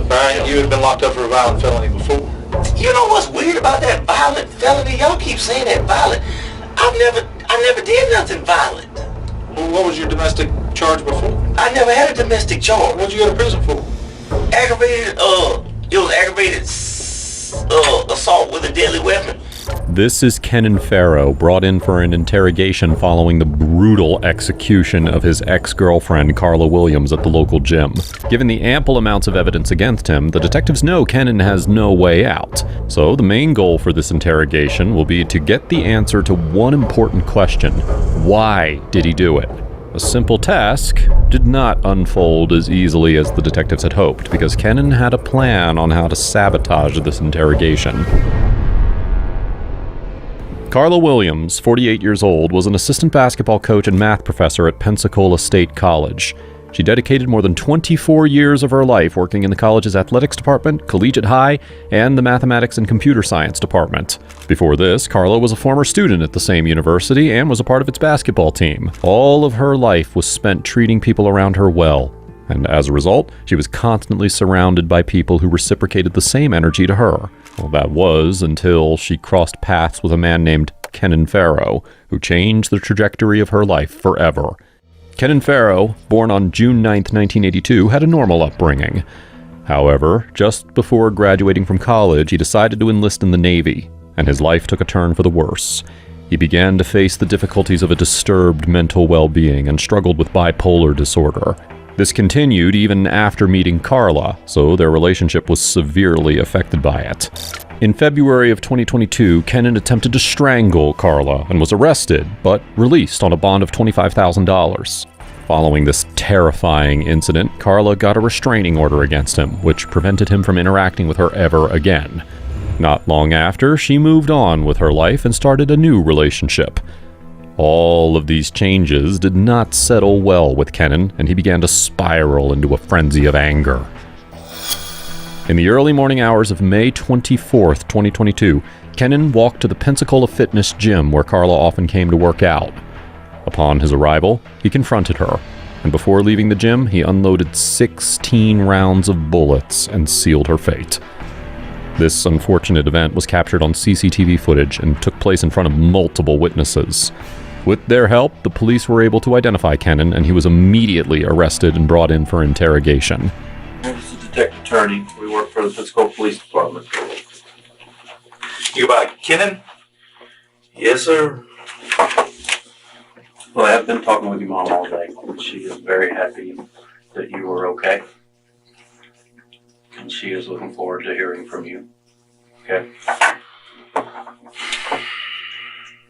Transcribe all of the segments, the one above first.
Brian, you had been locked up for a violent felony before. You know what's weird about that violent felony? Y'all keep saying that violent. I never did nothing violent. Well, what was your domestic charge before? I never had a domestic charge. What'd you go to prison for? It was aggravated assault with a deadly weapon. This is Kennon Farrow, brought in for an interrogation following the brutal execution of his ex-girlfriend Carla Williams at the local gym. Given the ample amounts of evidence against him, the detectives know Kennon has no way out. So the main goal for this interrogation will be to get the answer to one important question. Why did he do it? A simple task did not unfold as easily as the detectives had hoped, because Kennon had a plan on how to sabotage this interrogation. Carla Williams, 48 years old, was an assistant basketball coach and math professor at Pensacola State College. She dedicated more than 24 years of her life working in the college's athletics department, collegiate high, and the mathematics and computer science department. Before this, Carla was a former student at the same university and was a part of its basketball team. All of her life was spent treating people around her well, and as a result, she was constantly surrounded by people who reciprocated the same energy to her. Well, that was until she crossed paths with a man named Kennon Farrow, who changed the trajectory of her life forever. Kennon Farrow, born on June 9, 1982, had a normal upbringing. However, just before graduating from college, he decided to enlist in the Navy, and his life took a turn for the worse. He began to face the difficulties of a disturbed mental well-being and struggled with bipolar disorder. This continued even after meeting Carla, so their relationship was severely affected by it. In February of 2022, Kennon attempted to strangle Carla and was arrested, but released on a bond of $25,000. Following this terrifying incident, Carla got a restraining order against him, which prevented him from interacting with her ever again. Not long after, she moved on with her life and started a new relationship. All of these changes did not settle well with Kennon, and he began to spiral into a frenzy of anger. In the early morning hours of May 24th, 2022, Kennon walked to the Pensacola Fitness gym where Carla often came to work out. Upon his arrival, he confronted her, and before leaving the gym, he unloaded 16 rounds of bullets and sealed her fate. This unfortunate event was captured on CCTV footage and took place in front of multiple witnesses. With their help, the police were able to identify Kennon, and he was immediately arrested and brought in for interrogation. This is the detective attorney. We work for the Pensacola Police Department. You by Kennon? Yes, sir. Well, I have been talking with your mom all day. She is very happy that you are okay. And she is looking forward to hearing from you. Okay?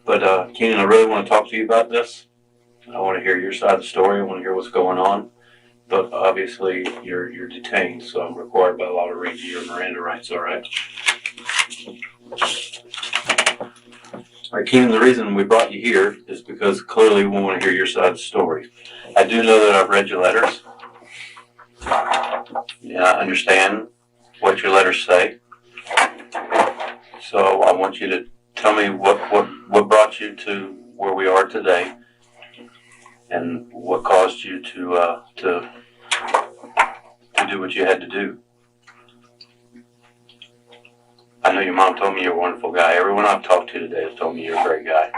But, Kennon, I really want to talk to you about this. I want to hear your side of the story. I want to hear what's going on. But obviously, you're detained, so I'm required by law to read you your Miranda rights, all right? All right, Kennon, the reason we brought you here is because clearly we want to hear your side of the story. I do know that I've read your letters. Yeah, I understand what your letters say. So I want you to tell me what brought you to where we are today, and what caused you to do what you had to do. I know your mom told me you're a wonderful guy. Everyone I've talked to today has told me you're a great guy.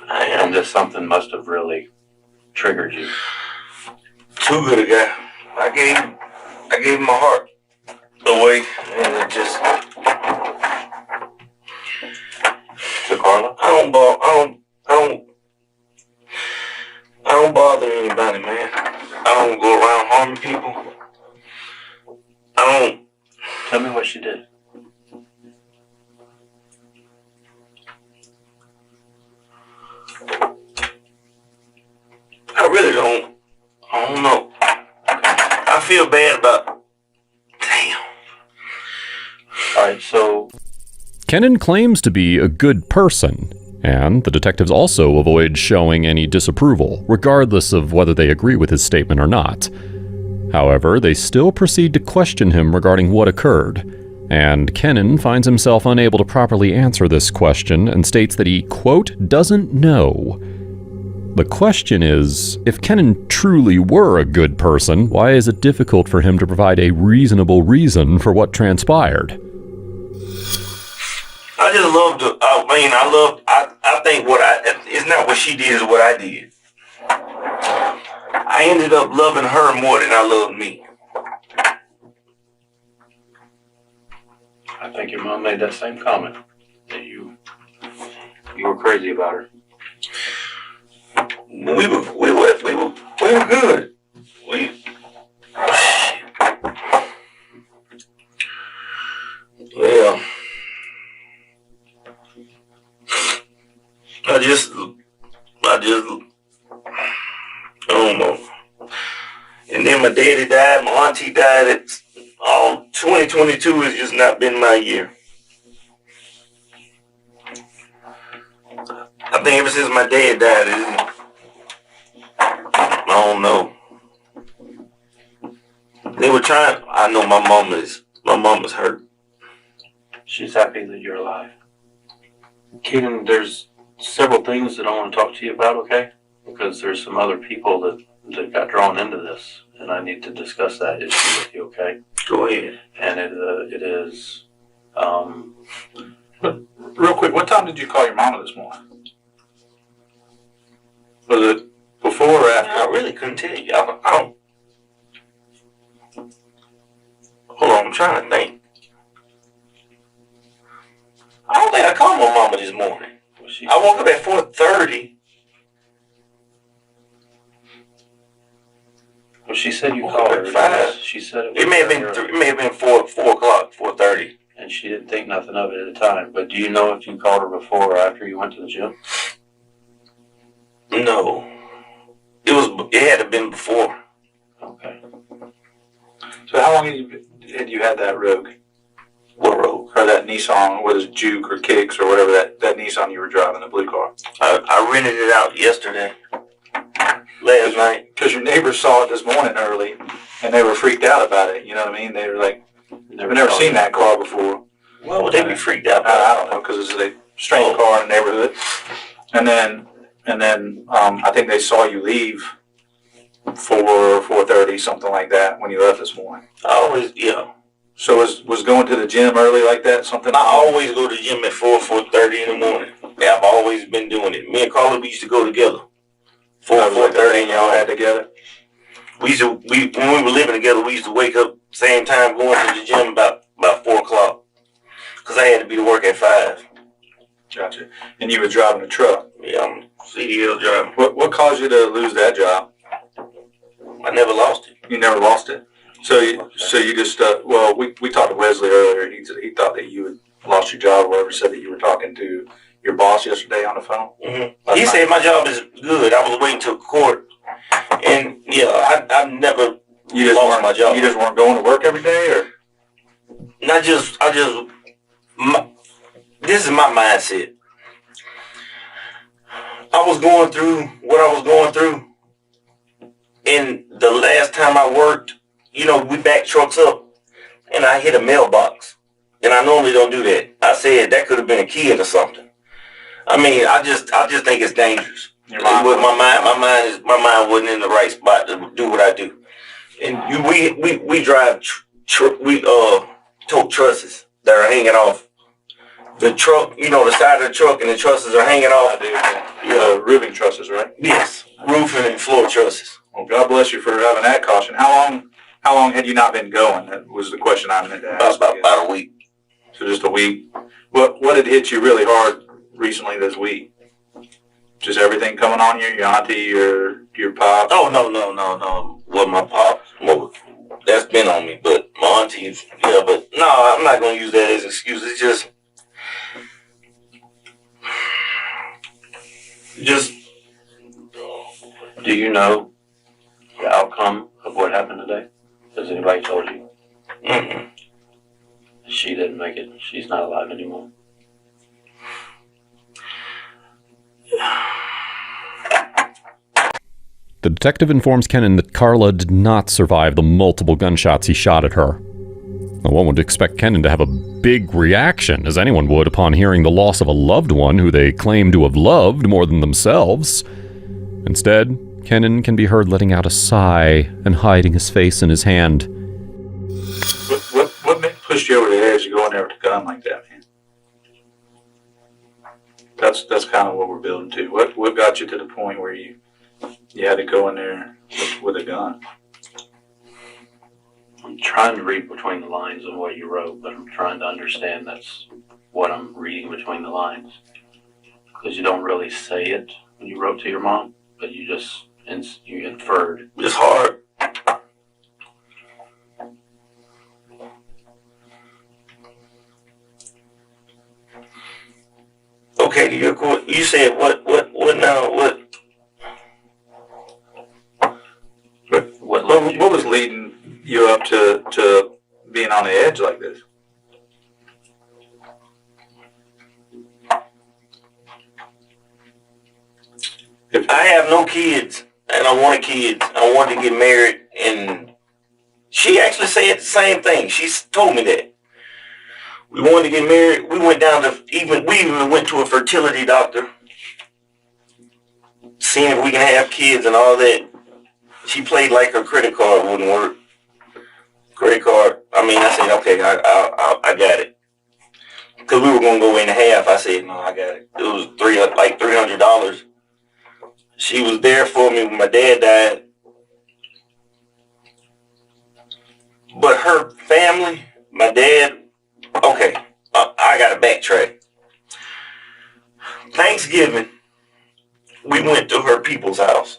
I am. And this something must have really triggered you. Too good a guy. I gave my heart away, and it just. To Carla? I don't bother anybody, man. I don't go around harming people. Tell me what she did. I really don't. I don't know. I feel bad about. Damn. All right, so Kennon claims to be a good person, and the detectives also avoid showing any disapproval, regardless of whether they agree with his statement or not. However, they still proceed to question him regarding what occurred, and Kennon finds himself unable to properly answer this question and states that he, quote, doesn't know. The question is, if Kennon truly were a good person, why is it difficult for him to provide a reasonable reason for what transpired? I just love I think it's not what she did, it's what I did. I ended up loving her more than I loved me. I think your mom made that same comment, that you were crazy about her. We were good. Yeah. I don't know. And then my daddy died, my auntie died. 2022 has just not been my year. I think ever since my dad died, I don't know. They were trying. I know my mama's hurt. She's happy that you're alive. Kenan, there's several things that I want to talk to you about, okay? Because there's some other people that got drawn into this, and I need to discuss that issue with you, okay? Go ahead. And it is, But real quick, what time did you call your mama this morning? Was it before or after? I really couldn't tell you. I don't. Hold on, I'm trying to think. I don't think I called my mama this morning. I woke up at 4:30. well, she said you called her. 5. She said it was It may have been 4 o'clock, 4:30. and she didn't think nothing of it at the time. But do you know if you called her before or after you went to the gym? No, it had to have been before. Okay. So how long had you had that Rogue? What road? Or that Nissan, whether it's Juke or Kicks or whatever, that Nissan you were driving, the blue car? I rented it out yesterday, last night. Because your neighbors saw it this morning early, and they were freaked out about it, you know what I mean? They were like, I've never seen that car before. Why would they be freaked out about I don't know, because it's a strange car in the neighborhood. And then I think they saw you leave 4:30, something like that, when you left this morning. Yeah. So was going to the gym early like that something? I always go to the gym at 4:30 in the morning. Yeah, I've always been doing it. Me and Carla, we used to go together. 4:30 and y'all had together? When we were living together, we used to wake up same time going to the gym about 4 o'clock. Because I had to be to work at 5. Gotcha. And you were driving a truck? Yeah, I'm CDL driver. What caused you to lose that job? I never lost it. You never lost it? So you just, we talked to Wesley earlier. He thought that you had lost your job or whatever, said that you were talking to your boss yesterday on the phone. Mm-hmm. He said my job is good. I was waiting till court. And yeah, I never lost my job. You just weren't going to work every day, or? This is my mindset. I was going through what I was going through. And the last time I worked, we backed trucks up and I hit a mailbox. And I normally don't do that. I said that could have been a kid or something. I mean, I just think it's dangerous. My mind wasn't in the right spot to do what I do. And we drive tow trusses that are hanging off. The truck, the side of the truck and the trusses are hanging off. Roofing trusses, right? Yes, roofing and floor trusses. Well, God bless you for having that caution. How long had you not been going? That was the question I meant to ask. About a week. So just a week. What had hit you really hard recently this week? Just everything coming on you? Your auntie, your pop? Oh, no. Well, my pop, that's been on me. But my auntie, but no, I'm not going to use that as an excuse. It's just do you know the outcome of what happened today? Has anybody told you? Mm-mm. She didn't make it. She's not alive anymore. The detective informs Kennon that Carla did not survive the multiple gunshots he shot at her. Now, one would expect Kennon to have a big reaction, as anyone would upon hearing the loss of a loved one who they claim to have loved more than themselves. Instead, Kennon can be heard letting out a sigh and hiding his face in his hand. What pushed you over the edge to go in there with a gun like that, man? That's kind of what we're building to. What got you to the point where you had to go in there with a gun? I'm trying to read between the lines of what you wrote, but I'm trying to understand that's what I'm reading between the lines. Because you don't really say it when you wrote to your mom, but you just you inferred. It's hard. Okay, you said what now? What was leading you up to being on the edge like this? I have no kids, and I wanted kids. I wanted to get married, and she actually said the same thing. She told me that. We wanted to get married. We went down to we even went to a fertility doctor, seeing if we can have kids and all that. She played like her credit card wouldn't work. Credit card. I said, okay, I got it. Because we were going to go in half. I said, no, I got it. It was $300. She was there for me when my dad died. But her family, my dad, okay, I got to backtrack. Thanksgiving, we went to her people's house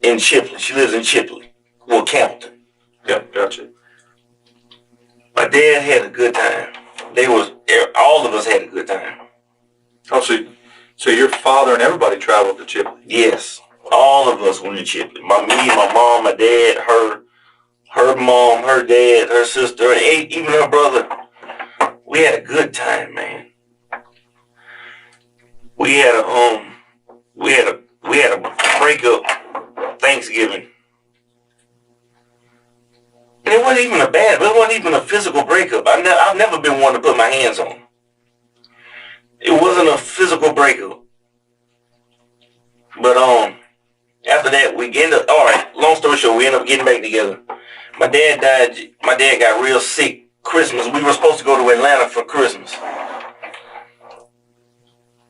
in Chipley. She lives in Chipley, well, Campbellton. Yep, gotcha. My dad had a good time. All of us had a good time. Oh, so your father and everybody traveled to Chipley? Yes, all of us went to Chipley. Me, my mom, my dad, her mom, her dad, her sister, and even her brother. We had a good time, man. We had a breakup Thanksgiving. And it wasn't even a physical breakup. I've never been one to put my hands on. It wasn't a physical breakup. But after that, all right, long story short, we ended up getting back together. My dad died. My dad got real sick Christmas. We were supposed to go to Atlanta for Christmas.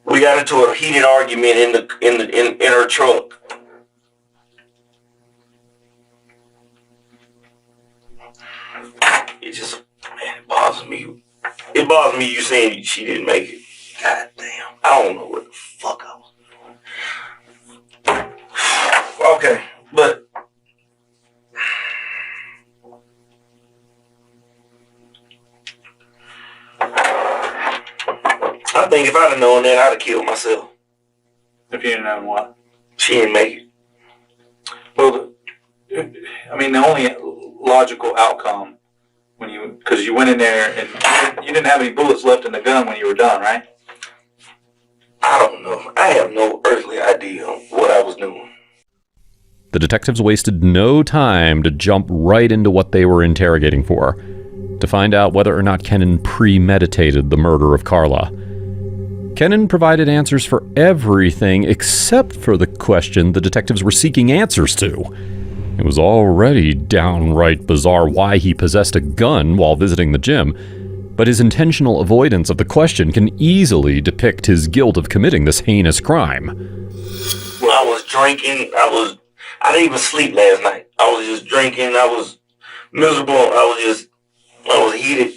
We got into a heated argument in her truck. It bothers me. It bothers me you saying she didn't make it. God damn. I don't know what the fuck I was doing. Okay, but I think if I'd have known that, I'd have killed myself. If you didn't know what? She didn't make it. Well, the only logical outcome because you went in there and you didn't have any bullets left in the gun when you were done, right? I don't know. I have no earthly idea what I was doing. The detectives wasted no time to jump right into what they were interrogating for, to find out whether or not Kennon premeditated the murder of Carla. Kennon provided answers for everything except for the question the detectives were seeking answers to. It was already downright bizarre why he possessed a gun while visiting the gym, but his intentional avoidance of the question can easily depict his guilt of committing this heinous crime. Well, I was drinking. I didn't even sleep last night. I was just drinking. I was miserable. I was heated.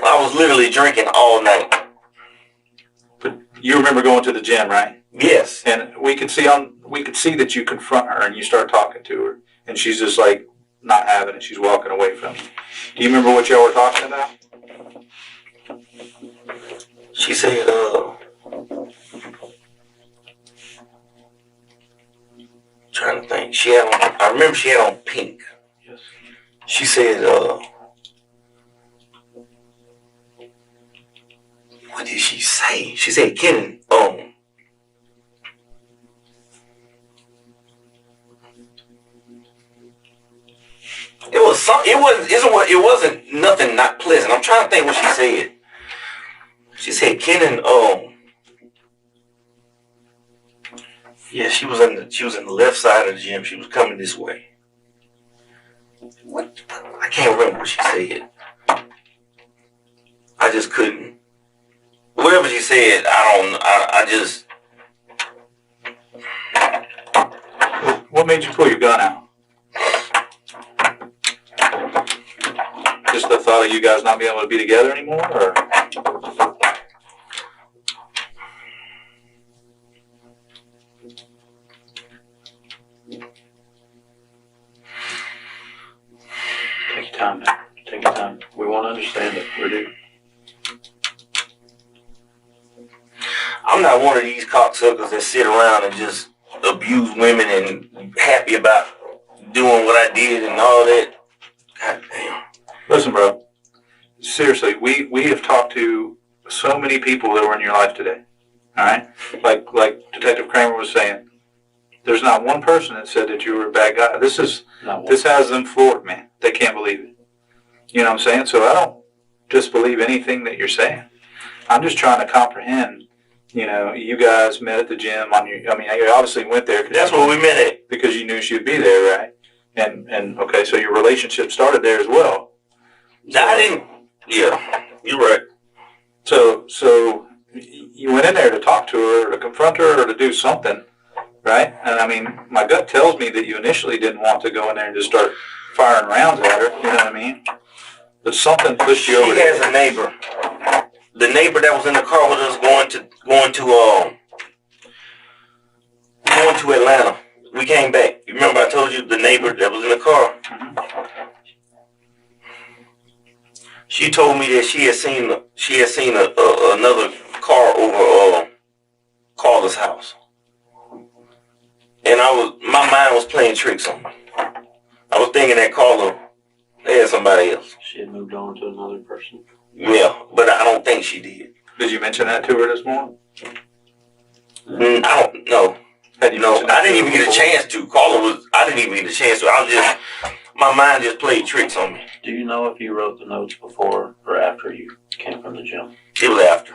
I was literally drinking all night. But you remember going to the gym, right? Yes. And we could see that you confront her and you start talking to her, and she's just like not having it. She's walking away from you. Do you remember what y'all were talking about? She said, trying to think. I remember she had on pink. Yes. She said, what did she say? She said, Kennon, it wasn't nothing not pleasant. I'm trying to think what she said. She said, Kennon, Yeah, she was in the left side of the gym. She was coming this way. What? I can't remember what she said. I just couldn't. Whatever she said, I just. What made you pull your gun out? Just the thought of you guys not being able to be together anymore, or? Take your time, man. Take your time. We want to understand it. We do. I'm not one of these cocksuckers that sit around and just abuse women and happy about doing what I did and all that. God damn. Listen, bro. Seriously, we have talked to so many people that were in your life today. All right, like Detective Kramer was saying, there's not one person that said that you were a bad guy. This has them floored, man. They can't believe it. You know what I'm saying? So I don't disbelieve anything that you're saying. I'm just trying to comprehend. You know, you guys met at the gym you obviously went there. That's where we met at. Because you knew she'd be there, right? And okay, so your relationship started there as well. No, I didn't. Yeah, you're right. So you went in there to talk to her, or to confront her, or to do something, right? And I mean, my gut tells me that you initially didn't want to go in there and just start firing rounds at her. You know what I mean? But something pushed you over there. She has a neighbor. The neighbor that was in the car with us going to Atlanta. We came back. You remember I told you the neighbor that was in the car? Mm-hmm. She told me that she had seen another car over Carla's house, and my mind was playing tricks on me. I was thinking that Carla had somebody else. She had moved on to another person. Yeah, but I don't think she did. Did you mention that to her this morning? I don't know. I didn't even get a chance to. I didn't even get a chance to. My mind just played tricks on me. Do you know if you wrote the notes before or after you came from the gym? It was after.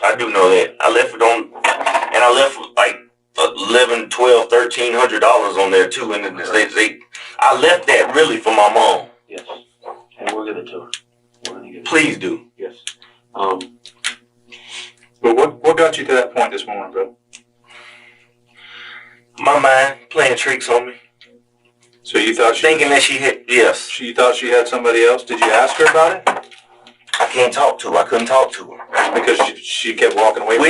I do know that. I left it on, and I left like $1,100, $1,200, $1,300 on there too. And I left that really for my mom. Yes, and we'll give it to her. We're gonna give it. Please do. Yes. But what got you to that point this morning, bro? My mind playing tricks on me. So you thought thinking that she had, yes. She thought she had somebody else. Did you ask her about it? I can't talk to her. I couldn't talk to her because she kept walking away. She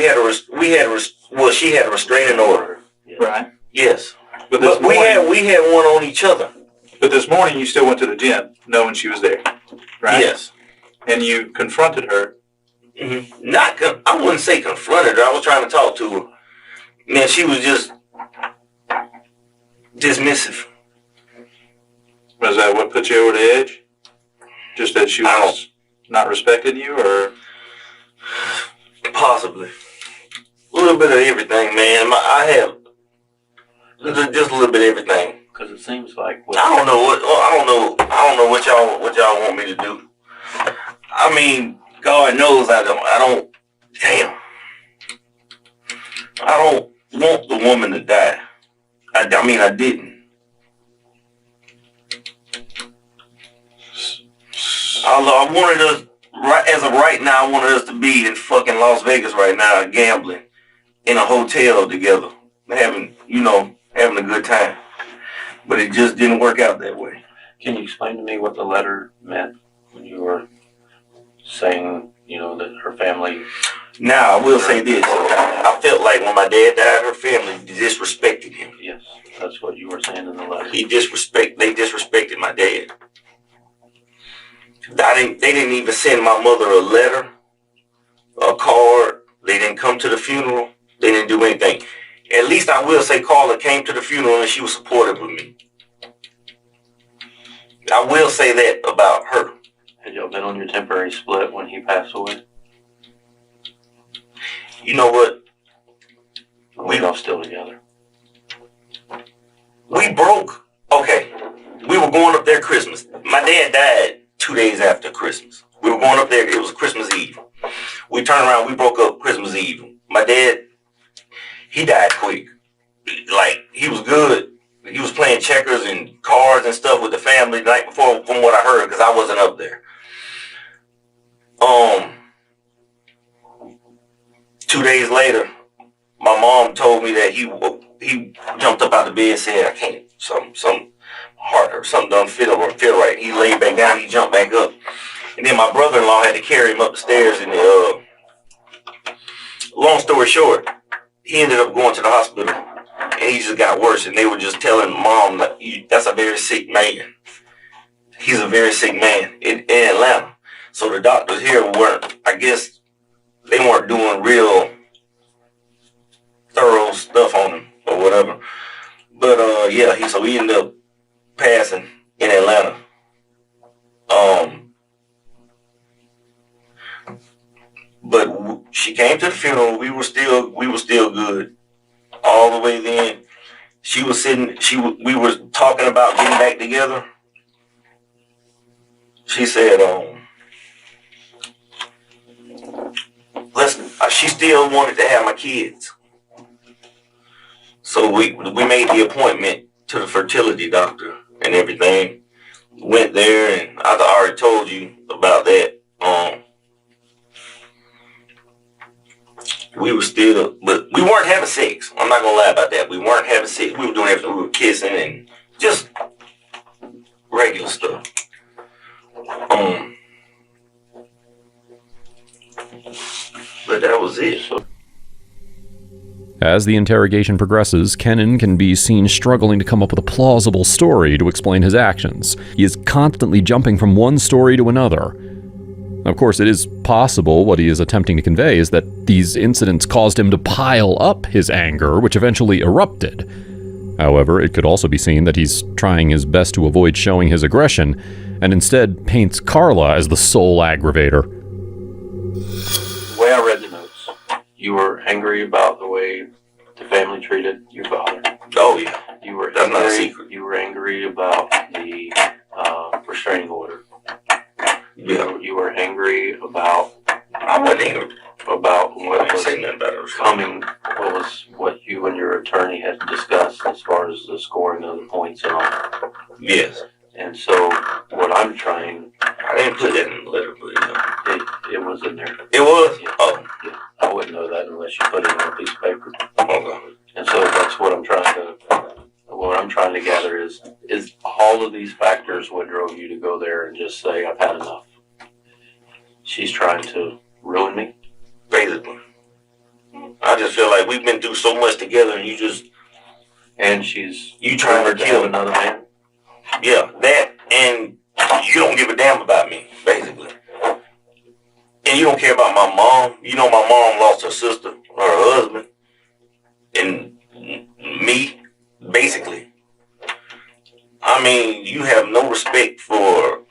had a restraining order. Yes. Right. Yes. But we had one on each other. But this morning you still went to the gym knowing she was there, right? Yes. And you confronted her. Mm-hmm. I wouldn't say confronted her. I was trying to talk to her. Man, she was just dismissive. Was that what put you over the edge? Just that she was not respecting you, or? Possibly. A little bit of everything, man. I have just a little bit of everything. Because it seems like I don't know what y'all want me to do. I mean, God knows I don't. Damn. I don't want the woman to die. I mean, I didn't. I wanted us, as of right now, I wanted us to be in fucking Las Vegas right now, gambling in a hotel together, having a good time. But it just didn't work out that way. Can you explain to me what the letter meant when you were saying, that her family... Now, I will say this. I felt like when my dad died, her family disrespected him. Yes, that's what you were saying in the letter. They disrespected my dad. They didn't even send my mother a letter, a card. They didn't come to the funeral. They didn't do anything. At least I will say Carla came to the funeral and she was supportive of me. I will say that about her. Had y'all been on your temporary split when he passed away? You know what? We all still together. We broke. Okay. We were going up there Christmas. My dad died 2 days after Christmas. We were going up there. It was Christmas Eve. We turned around. We broke up Christmas Eve. My dad, he died quick. like, he was good. He was playing checkers and cards and stuff with the family the night before, from what I heard, because I wasn't up there. 2 days later, my mom told me that he jumped up out of bed and said, I can't, some heart or something don't feel right. He laid back down, he jumped back up. And then my brother-in-law had to carry him up the stairs, and long story short, he ended up going to the hospital, and he just got worse. And they were just telling Mom that that's a very sick man. He's a very sick man in Atlanta. So the doctors here weren't, I guess, they weren't doing real thorough stuff on him or whatever. But yeah, so he ended up passing in Atlanta. But she came to the funeral. We were still good all the way then. She was sitting. We were talking about getting back together. She said, she still wanted to have my kids. So we made the appointment to the fertility doctor and everything. Went there, and I already told you about that. We were still, but we weren't having sex. I'm not gonna lie about that. We weren't having sex. We were doing everything. We were kissing and just regular stuff. But that was it. As the interrogation progresses, Kennon can be seen struggling to come up with a plausible story to explain his actions. He is constantly jumping from one story to another. Of course, it is possible what he is attempting to convey is that these incidents caused him to pile up his anger, which eventually erupted. However, it could also be seen that he's trying his best to avoid showing his aggression, and instead paints Carla as the sole aggravator. The way I read the notes, you were angry about the way the family treated your father. Oh yeah, You were that's not a secret. You were angry about the restraining order. Yeah, You were angry about I wasn't angry. what I didn't was say nothing about it. coming. What you and your attorney had discussed as far as the scoring of the points and all. Yes, And so what I'm trying, I didn't put that in the letter, but yeah. it was in there. It was. Yeah. Oh, Yeah. I wouldn't know that unless you put it on a piece of paper. okay. And so that's what I'm trying to gather is all of these factors what drove you to go there and just say, I've had enough. She's trying to ruin me. Basically, I just feel like we've been through so much together, and she's you trying to have kill me. another man. Yeah, that, and you don't give a damn about me, basically. And you don't care about my mom. You know, my mom lost her sister or her husband, and me, basically. I mean, you have no respect for.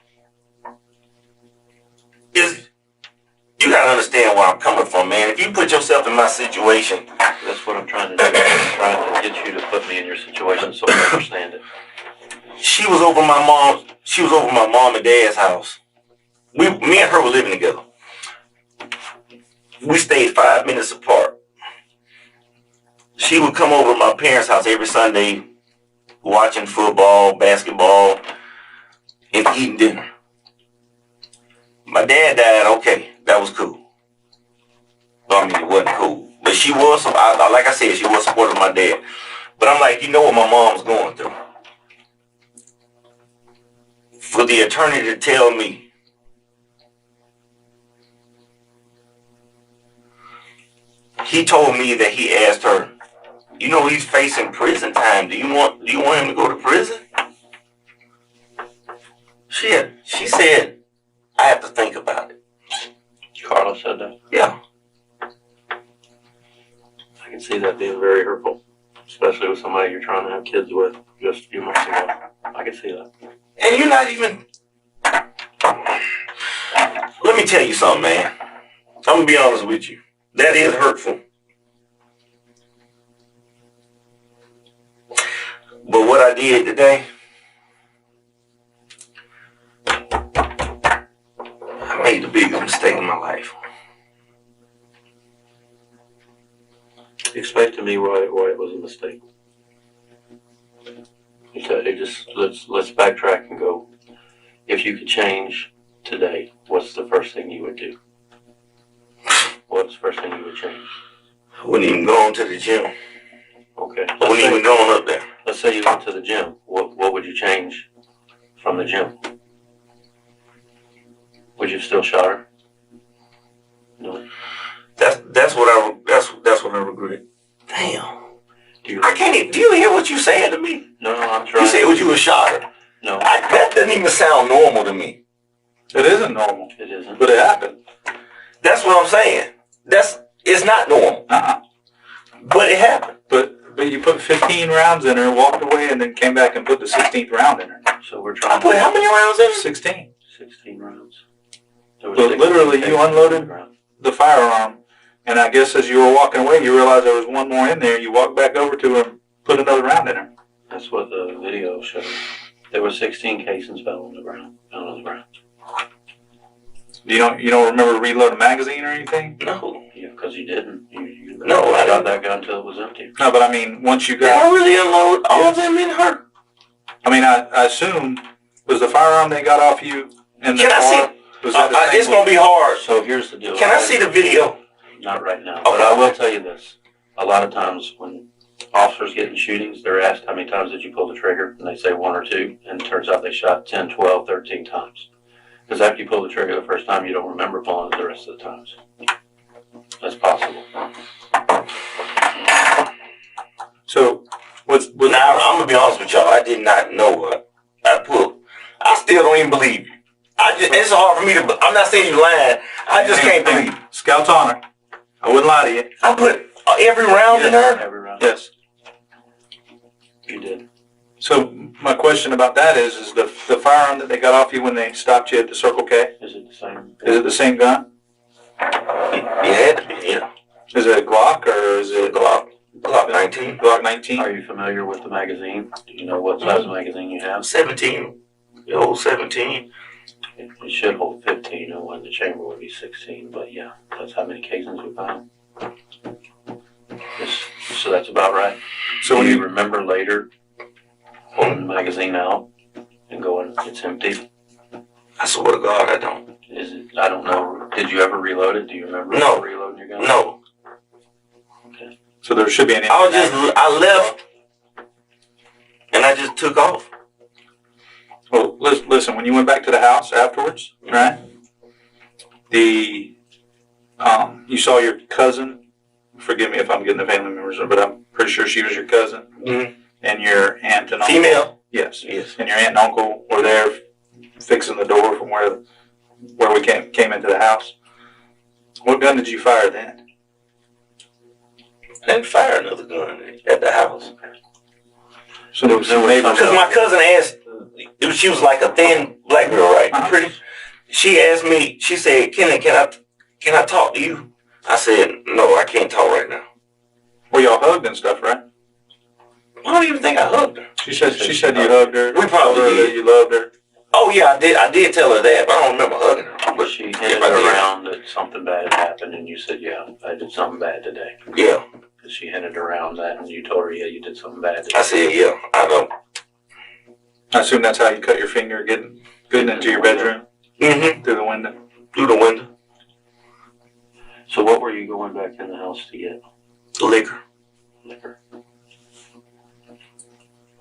You gotta understand where I'm coming from, man. If you put yourself in my situation, That's what I'm trying to do. I'm trying to get you to put me in your situation so I understand it. she was over my mom and dad's house. Me and her were living together. We stayed 5 minutes apart. She would come over to my parents' house every Sunday, watching football, basketball, and eating dinner. My dad died, okay, that was cool. I mean, it wasn't cool. But she was, like I said, she was supportive of my dad. But I'm like, you know what my mom's going through. For the attorney to tell me, he told me that he asked her, you know, he's facing prison time. Do you want him to go to prison? She said, I have to think about it. Carla said that. Yeah. I can see that being very hurtful, especially with somebody you're trying to have kids with just a few months ago. I can see that. And you're not even. Let me tell you something, man. I'm gonna be honest with you. That is hurtful. But what I did today, I made the biggest mistake in my life. Explain to me why it was a mistake. let's backtrack and go. If you could change today, what's the first thing you would do? What's the first thing you would change? I wouldn't even go on to the gym. Okay. I wouldn't even go on up there. Let's say you went to the gym. What would you change from the gym? Would you still shot her? No. That's what I regret. Damn. I can't even, do you hear what you saying to me? No, I'm trying. You said what you a shot her. No. That doesn't even sound normal to me. It isn't normal. It isn't. But it happened. That's what I'm saying. It's not normal. But it happened. But you put 15 rounds in her, walked away, and then came back and put the 16th round in her. So we're trying I put how many rounds in her? 16. 16 rounds. But literally, you unloaded the firearm, and I guess as you were walking away, you realized there was one more in there. You walked back over to her and put another round in her. That's what the video showed. There were 16 casings found on the ground. Found on the ground. You don't remember reload a magazine or anything? No. Yeah, because you didn't. You I got that gun until it was empty. No, but I mean, once you Did got... I really unload all of them in her? I mean, I assume, was the firearm they got off you in the Can I car? see? Was that the same It's going to be hard. So here's the deal. Can I see the video? Not right now. Okay. But I will tell you this. A lot of times when officers get in shootings, they're asked how many times did you pull the trigger, and they say 1 or 2, and it turns out they shot 10, 12, 13 times. Because after you pull the trigger the first time, you don't remember pulling it the rest of the times. That's possible. So, Now, I'm going to be honest with y'all. I did not know what I pulled. I still don't even believe you. It's hard for me to... I'm not saying you lying. I just can't believe you. Scout's honor. I wouldn't lie to you. I put every round in her? Every round. Yes. You did. So, my question about that is the firearm that they got off you when they stopped you at the Circle K, Is it the same? is it the same gun? It had to be, yeah. Is it a Glock or is it Glock 19. Glock 19? Are you familiar with the magazine? Do you know what size magazine you have? 17. The old 17. It should hold 15, and when the chamber would be 16. But yeah, that's how many casings we found. So that's about right. So Do when you you remember later pulling the magazine out and going, it's empty? I swear to God, I don't. Is it? I don't know. Did you ever reload it? Do you remember No. reloading your gun? No. Okay. So there should be an... I left and I just took off. Well, listen, when you went back to the house afterwards, right? You saw your cousin. Forgive me if I'm getting the family members, but I'm pretty sure she was your cousin. Mm-hmm. And your aunt and uncle. Female? Yes. Yes. And your aunt and uncle were there fixing the door from where we came into the house. What gun did you fire then? I didn't fire another gun at the house. So there was some neighbors. Because my cousin asked, she was like a thin black girl, right? Pretty. She asked me, she said, Kennon, can I talk to you? I said, no, I can't talk right now. Well, y'all hugged and stuff, right? I don't even think I hugged her. She said you hugged her. We probably told her did. that you loved her. Oh yeah, I did tell her that, but I don't remember hugging her. But she hinted around that something bad had happened, and you said, yeah, I did something bad today. Yeah. She hinted around that, and you told her, yeah, you did something bad today. I said, yeah, I know. I assume that's how you cut your finger getting into your bedroom Mm-hmm. through the window. Through the window. So what were you going back in the house to get? Liquor. Liquor.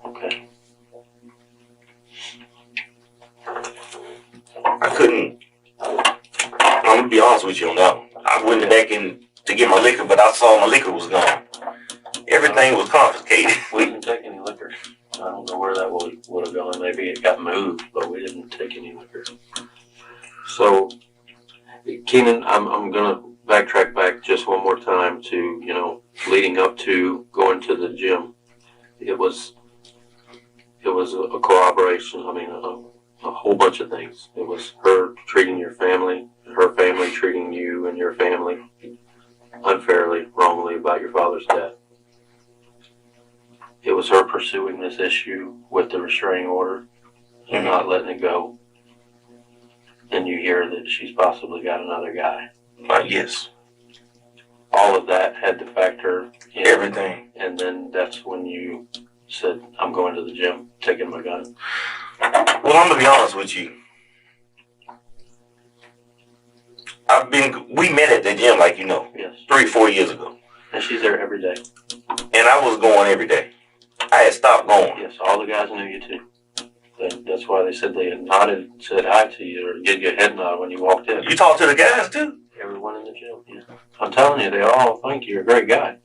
Okay. I couldn't. I'm gonna be honest with you on that one. I went back in to get my liquor, but I saw my liquor was gone. Everything was confiscated. We didn't take any liquor. I don't know where that would have gone. Maybe it got moved, but we didn't take any liquor. So, Kennon, I'm gonna backtrack back just one more time to, leading up to going to the gym. It was a corroboration. I mean, a whole bunch of things. It was her treating your family, her family treating you and your family unfairly, wrongly about your father's death. It was her pursuing this issue with the restraining order and not letting it go. And you hear that she's possibly got another guy. Yes. All of that had to factor in. Everything. And then that's when you said, I'm going to the gym, taking my gun? Well, I'm gonna be honest with you. We met at the gym, like you know, Yes. 3-4 years ago. And she's there every day. And I was going every day. I had stopped going. Yes, all the guys knew you too. That's why they said they had nodded, said hi to you, or gave you a head nod when you walked in. You talked to the guys too? Everyone in the gym, yeah. I'm telling you, they all think you're a great guy.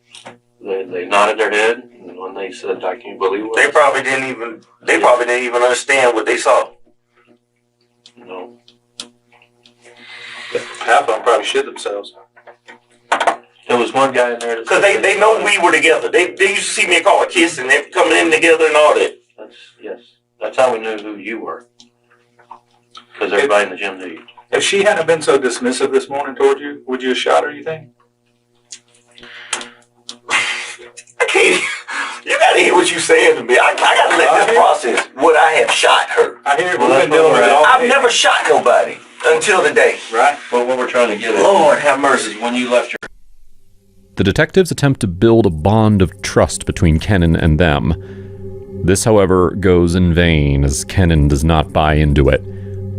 They nodded their head, and when they said, I can't believe what They probably didn't even understand what they saw. No. Half of them probably shit themselves. There was one guy in there that Because said they know we were together. They used to see me call a kiss and they coming in together and all that. That's how we knew who you were. Because everybody in the gym knew you. If she hadn't been so dismissive this morning toward you, would you have shot her, you think? I can't. You gotta hear what you saying to me. I gotta let this process what I have shot her. I hear Well, we've been dealing with it all I've day. never shot nobody until today. Right? But what we're trying to get at, Lord have mercy. when you left your The detectives attempt to build a bond of trust between Kennon and them. This, however, goes in vain as Kennon does not buy into it.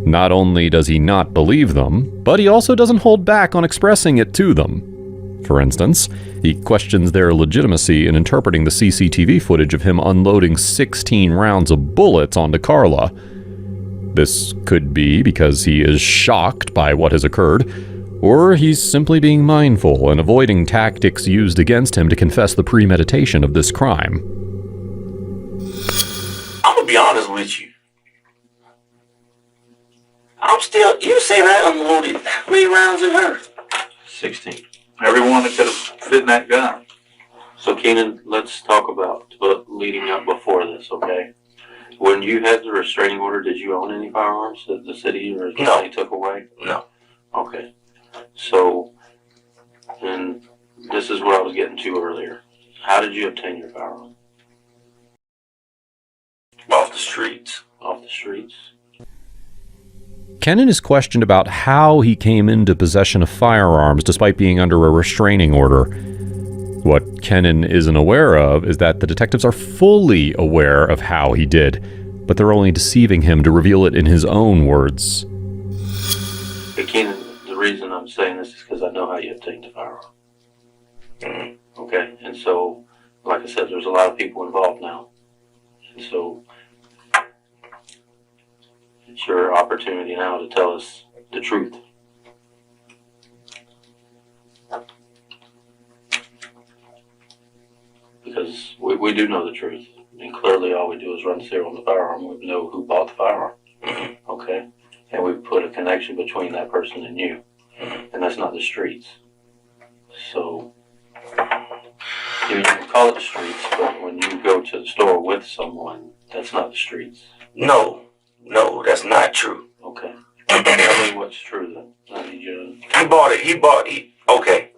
Not only does he not believe them, but he also doesn't hold back on expressing it to them. For instance, he questions their legitimacy in interpreting the CCTV footage of him unloading 16 rounds of bullets onto Carla. This could be because he is shocked by what has occurred, or he's simply being mindful and avoiding tactics used against him to confess the premeditation of this crime. I'm gonna be honest with you. You saying I unloaded how many rounds in her? 16. Everyone that could have fit in that gun. So Kenan, let's talk about leading up before this, okay? When you had the restraining order, did you own any firearms that the city or the county took away? No. Okay. So, and this is what I was getting to earlier. How did you obtain your firearm? Off the streets. Off the streets? Kennon is questioned about how he came into possession of firearms despite being under a restraining order. What Kennon isn't aware of is that the detectives are fully aware of how he did, but they're only deceiving him to reveal it in his own words. But Kenan, the reason I'm saying this is because I know how you obtained the firearm. Mm-hmm. Okay? And so, like I said, there's a lot of people involved now. And so, it's your opportunity now to tell us the truth. Because we do know the truth. And clearly all we do is run serial on the firearm. We know who bought the firearm. Okay? And we've put a connection between that person and you. And that's not the streets. So, you can call it the streets, but when you go to the store with someone, that's not the streets. No, that's not true. Okay. Tell me what's true then. I need you He bought it. Okay.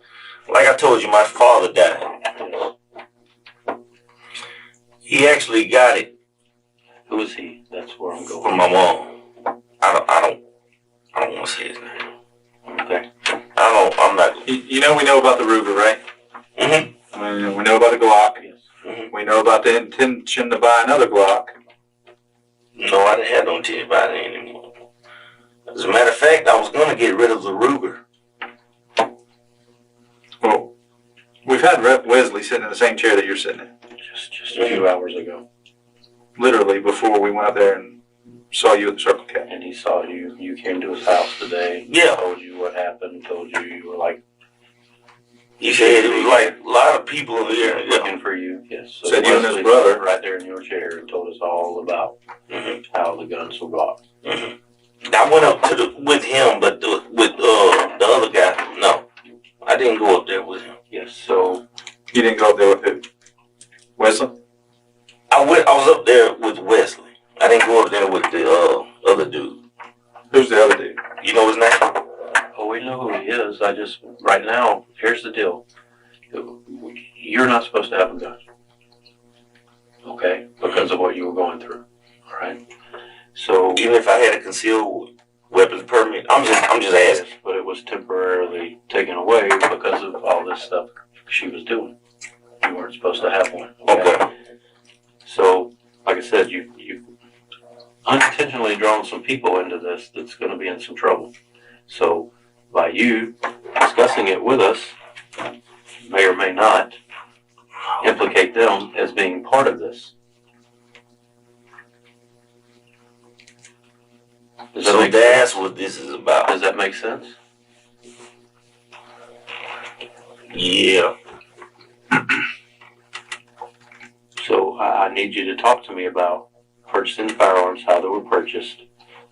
Like I told you, my father died. to... He actually got it Who is he? That's where I'm going. from my mom. I don't want to say his name. Okay. I'm not. You know we know about the Ruger, right? Mm-hmm. We know about the Glock. Yes. Mm-hmm. We know about the intention to buy another Glock. No, I didn't have no intention about it anymore. As a matter of fact, I was going to get rid of the Ruger. Well, we've had Rep Wesley sitting in the same chair that you're sitting in. Just a few hours ago. Literally before we went up there and saw you at the Circle K. And he saw you. You came to his house today. Yeah. Told you what happened. Told you were like He said it was like a lot of people in here. Yeah. looking for you. Yes. So Said you and his Wesley brother. sat right there in your chair and told us all about how the guns were bought. Mm-hmm. I went up with him, but with the other guy, no. I didn't go up there with him. Yes. So You didn't go up there with who? Wesley? I was up there with Wesley. I didn't go up there with the other dude. Who's the other dude? You know his name? oh, we know who he is. I just right now. Here's the deal. You're not supposed to have a gun. Okay, because of what you were going through. All right. So Even if I had a concealed weapons permit, I'm just asking. yes, but it was temporarily taken away because of all this stuff she was doing. You weren't supposed to have one. Okay. So, like I said, you've unintentionally drawn some people into this that's going to be in some trouble. So, by you discussing it with us, may or may not implicate them as being part of this. Does that So make that's sense? what this is about. Does that make sense? Yeah. So I need you to talk to me about purchasing firearms, how they were purchased,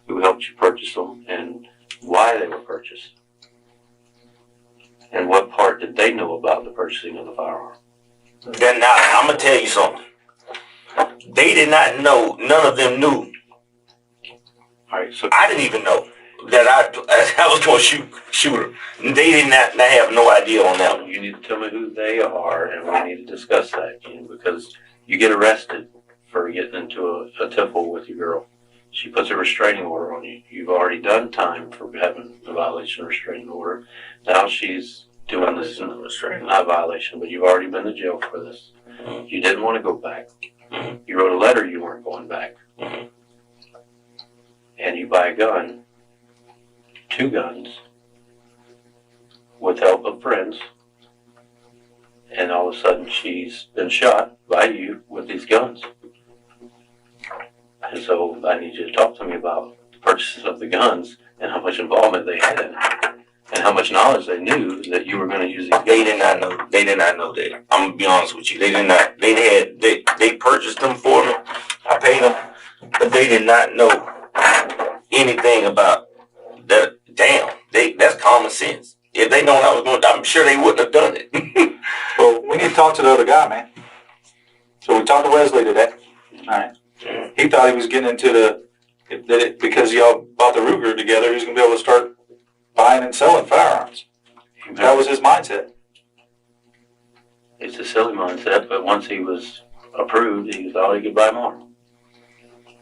who helped you purchase them, and why they were purchased. And what part did they know about the purchasing of the firearm? Then now, I'm going to tell you something. They did not know, none of them knew. All right, so I didn't even know that I was going to shoot her. They did not have no idea on that one. you need to tell me who they are, and we need to discuss that, because you get arrested for getting into a tiffle with your girl. She puts a restraining order on you. You've already done time for having a violation of restraining order. Now she's doing this in a restraining, not violation, but you've already been to jail for this. You didn't want to go back. You wrote a letter you weren't going back. And you buy a gun, 2 guns, with help of friends, and all of a sudden she's been shot by you with these guns. And so I need you to talk to me about the purchases of the guns and how much involvement they had in it, and how much knowledge they knew that you were going to use these guns. They did not know. They did not know that. I'm going to be honest with you. They did not. They purchased them for me. I paid them. But they did not know anything about that. Damn. That's common sense. If they known I was going to, I'm sure they wouldn't have done it. Well, we need to talk to the other guy, man. So we talked to Wesley today. All right. He thought he was getting into because y'all bought the Ruger together, he was going to be able to start buying and selling firearms. That was his mindset. It's a silly mindset, but once he was approved, he thought he could buy more.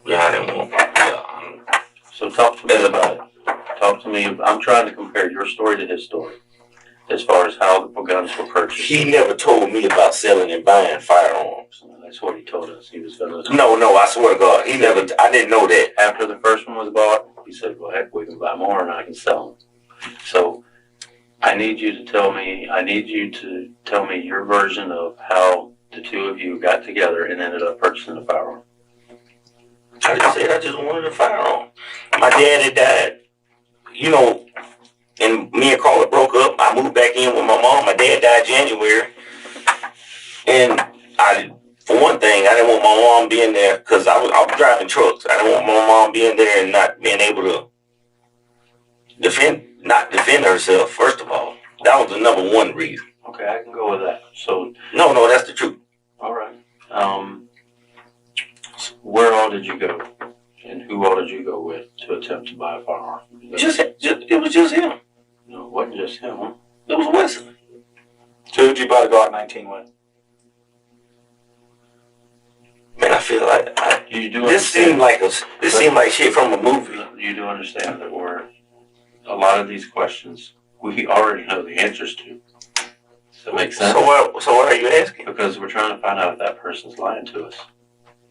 Yeah, I didn't want. Yeah. So talk to me about it. Talk to me. I'm trying to compare your story to his story as far as how the guns were purchased. He never told me about selling and buying firearms. That's what he told us. He was going to. No, I swear to God. He never, I didn't know that. After the first one was bought, he said, well, heck, we can buy more and I can sell them. So I need you to tell me your version of how the two of you got together and ended up purchasing a firearm. I just said I just wanted a firearm. My dad had died. You know, and me and Carla broke up. I moved back in with my mom. My dad died January. And for one thing, I didn't want my mom being there because I was driving trucks. I didn't want my mom being there and not being able to not defend herself, first of all. That was the number one reason. Okay, I can go with that. So No, that's the truth. all right. Where all did you go, and who all did you go with to attempt to buy a firearm? It was just him. No, it wasn't just him. Huh? It was Wesley. So who'd you buy the Glock 19 with? Man, I feel like You do this understand. seemed like shit from a movie. You do understand that a lot of these questions we already know the answers to. Does that make sense? So what are you asking? Because we're trying to find out if that person's lying to us.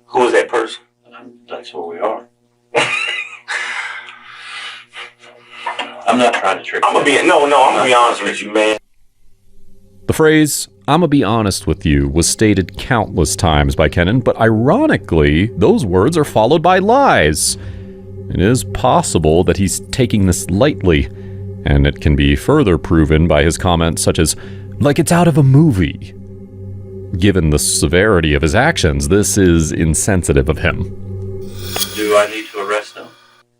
Who is that person? That's where we are. I'm not trying to trick you. I'm gonna be honest with you, man. The phrase, "I'ma be honest with you," was stated countless times by Kennon, but ironically, those words are followed by lies. It is possible that he's taking this lightly, and it can be further proven by his comments such as, "like it's out of a movie." Given the severity of his actions, this is insensitive of him. Do I need to arrest him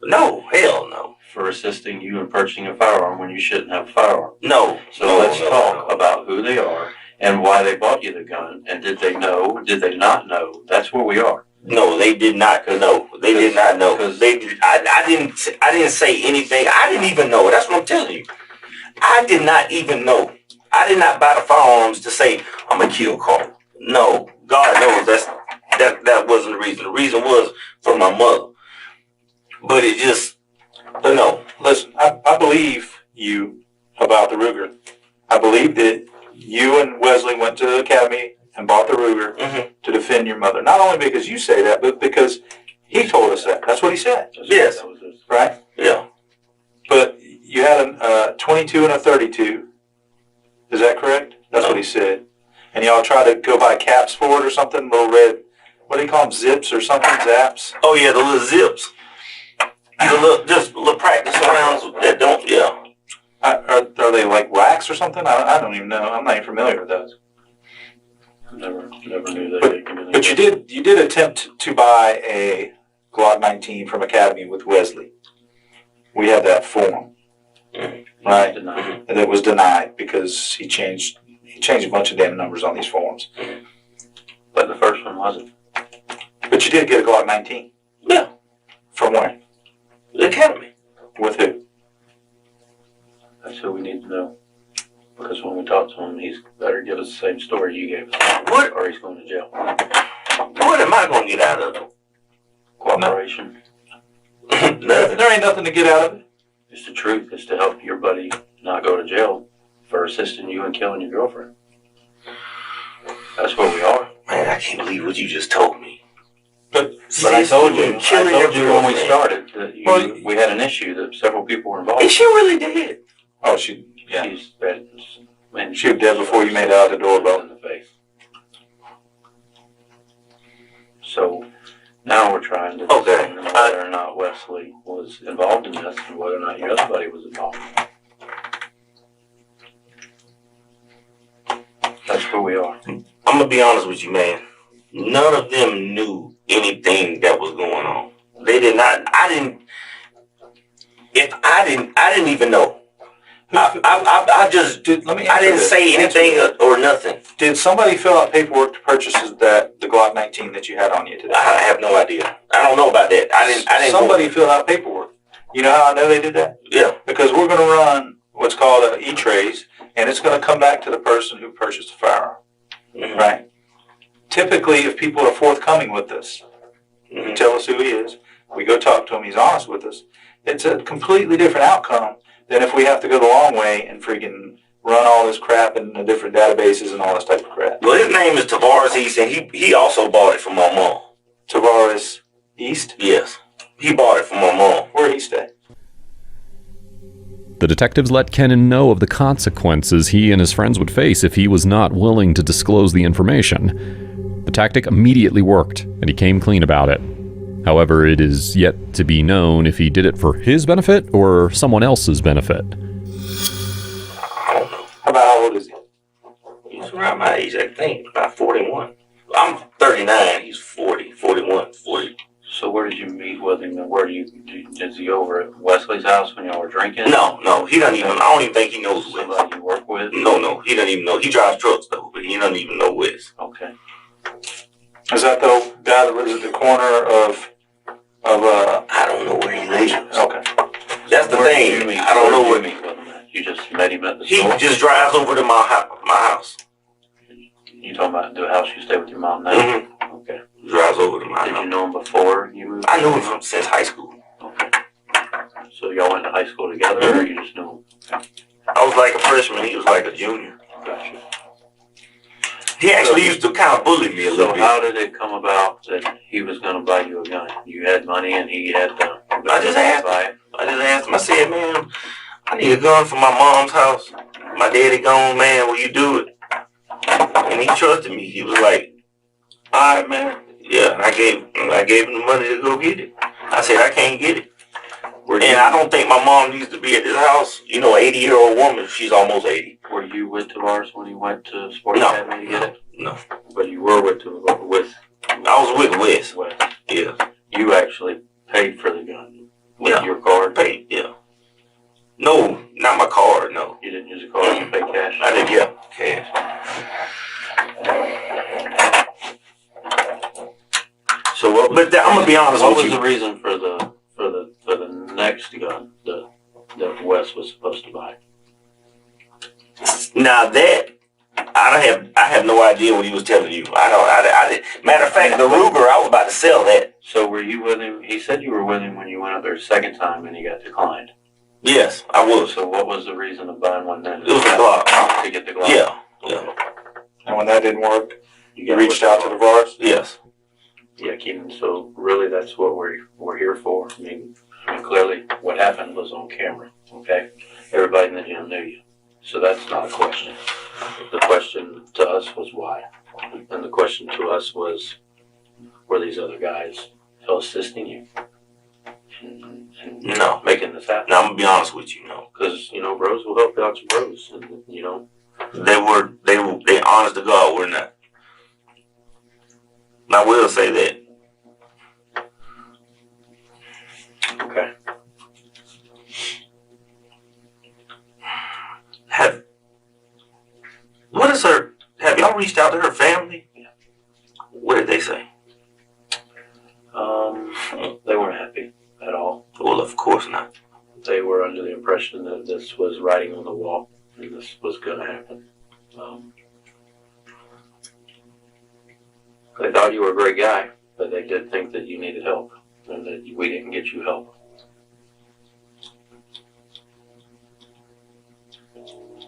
No, hell no. for assisting you in purchasing a firearm when you shouldn't have a firearm? No. So let's talk about who they are and why they bought you the gun. And did they know? Did they not know? That's where we are. No, they did not know. They did not know. I didn't say anything. I didn't even know. That's what I'm telling you. I did not even know. I did not buy the firearms to say I'm gonna kill Carl. No, God knows that wasn't the reason. The reason was for my mother. But it just, no. Listen, I believe you about the Ruger. I believe that you and Wesley went to the academy and bought the Ruger to defend your mother. Not only because you say that, but because he told us that. That's what he said. Yes. Right? Yeah. But you had a 22 and a 32. Is that correct? That's what he said. And y'all try to go buy caps for it or something, little red, what do you call them, zips or something, zaps? Oh, yeah, the little zips. Just little practice rounds that don't, yeah. Are they like wax or something? I don't even know. I'm not even familiar with those. Never knew that. But you did attempt to buy a Glock 19 from Academy with Wesley. We had that form, right? Denied. And it was denied because he changed a bunch of damn numbers on these forms. But the first one wasn't. But you did get a Glock 19. Yeah. From where? The Academy. With who? That's who we need to know. Because when we talk to him, he's better give us the same story you gave us. What? Or he's going to jail. What am I going to get out of it? Cooperation. Nothing. There ain't nothing to get out of it. It's the truth. It's to help your buddy not go to jail for assisting you in killing your girlfriend. That's where we are. Man, I can't believe what you just told me. But I told you when we girlfriend. started that we had an issue that several people were involved. And she really did. oh, yeah. She's bad. Man, She was dead before you made out the doorbell. in the face. So now we're trying to determine whether or not Wesley was involved in this and whether or not your other buddy was involved. That's where we are. I'm going to be honest with you, man. None of them knew anything that was going on. They did not. I didn't even know. I just Let me I answer didn't this. say Answer anything this. or nothing. Did somebody fill out paperwork to purchase the Glock 19 that you had on you today? I have no idea. I don't know about that. I didn't. Somebody filled out paperwork. You know how I know they did that? Yeah. Because we're going to run what's called an E-trace, and it's going to come back to the person who purchased the firearm. Mm-hmm. Right? Typically, if people are forthcoming with this, Mm-hmm. tell us who he is, we go talk to him, he's honest with us, it's a completely different outcome than if we have to go the long way and freaking run all this crap in the different databases and all this type of crap. Well, his name is Tavares East, and he also bought it from my mom. Tavares East? Yes. He bought it from my mom. Where'd he stay? The detectives let Kennon know of the consequences he and his friends would face if he was not willing to disclose the information. The tactic immediately worked, and he came clean about it. However, it is yet to be known if he did it for his benefit or someone else's benefit. I don't know. How old is he? He's around my age, I think, about 41. I'm 39. He's 40, 41, 40. So where did you meet with him? And is he over at Wesley's house when y'all were drinking? No, he doesn't even. I don't even think he knows Wes. Somebody you work with? No, he doesn't even know. He drives trucks though, but he doesn't even know Wes. Okay. Is that the guy that lives at the corner of I don't know where he lives. okay. That's the Where did thing. you meet? I don't know Where where. did you meet with him at? You just met him at the He store? just drives over to my house. You talking about the house you stay with your mom now? Mm-hmm. Okay. Drives over to my Did you house. know him before you moved? I knew him since high school. Okay. So y'all went to high school together, or you just knew him? I was like a freshman. He was like a junior. Gotcha. He actually used to kind of bully me a little So bit. how did it come about that he was going to buy you a gun? You had money and he had the gun I just asked to buy it? I just asked him. I said, man, I need a gun for my mom's house. My daddy gone, man. Will you do it? And he trusted me. He was like, all right, man. Yeah, and I gave him the money to go get it. I said, I can't get it. And I don't think my mom needs to be at this house. You know, an 80-year-old woman. She's almost 80. Were you with Tavares when he went to Sports No. Academy to get it? No. But you were with I was with Wes. Wes. Yeah. You actually paid for the gun with Yeah. your card? Paid, yeah. No, not my card, no. You didn't use a card, you paid cash? I did, yeah, cash. So what was, But I'm gonna be honest what with was you. the reason for the next gun that Wes was supposed to buy? Now that I have no idea what he was telling you. I matter of fact, the Ruger, I was about to sell that. So were you with him? He said you were with him when you went up there the second time and he got declined. Yes, I was. So what was the reason of buying one then? It was a Glock. To get the Glock? Yeah, yeah. And when that didn't work, You reached out to the VARs? Yes. Yeah, Keaton. So really, that's what we're here for. I mean, clearly, what happened was on camera. Okay, everybody in the gym knew you, so that's not a question. The question to us was why, and the question to us was, were these other guys assisting you and No. making this happen? Now I'm gonna be honest with you, no. Because bros will help out your bros, and They honest to God were not. I will say that. Okay. Have y'all reached out to her family? What did they say? They weren't happy at all. Well, of course not. They were under the impression that this was writing on the wall and this was going to happen. They thought you were a great guy, but they did think that you needed help and that we didn't get you help.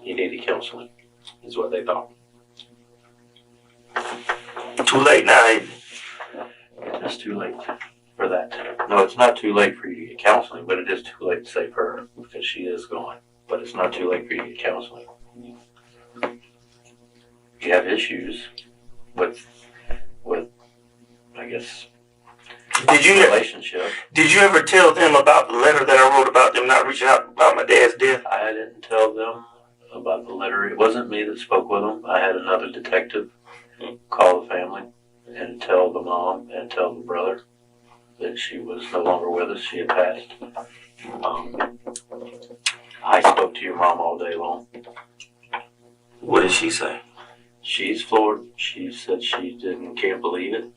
You needed counseling, is what they thought. Too late now. Ain't it? It's too late for that. No, it's not too late for you to get counseling, but it is too late to save her because she is gone. But it's not too late for you to get counseling. You have issues with I guess, relationship. Did you ever tell them about the letter that I wrote about them not reaching out about my dad's death? I didn't tell them about the letter. It wasn't me that spoke with them. I had another detective call the family and tell the mom and tell the brother that she was no longer with us. She had passed. I spoke to your mom all day long. What did she say? She's floored. She said she can't believe it.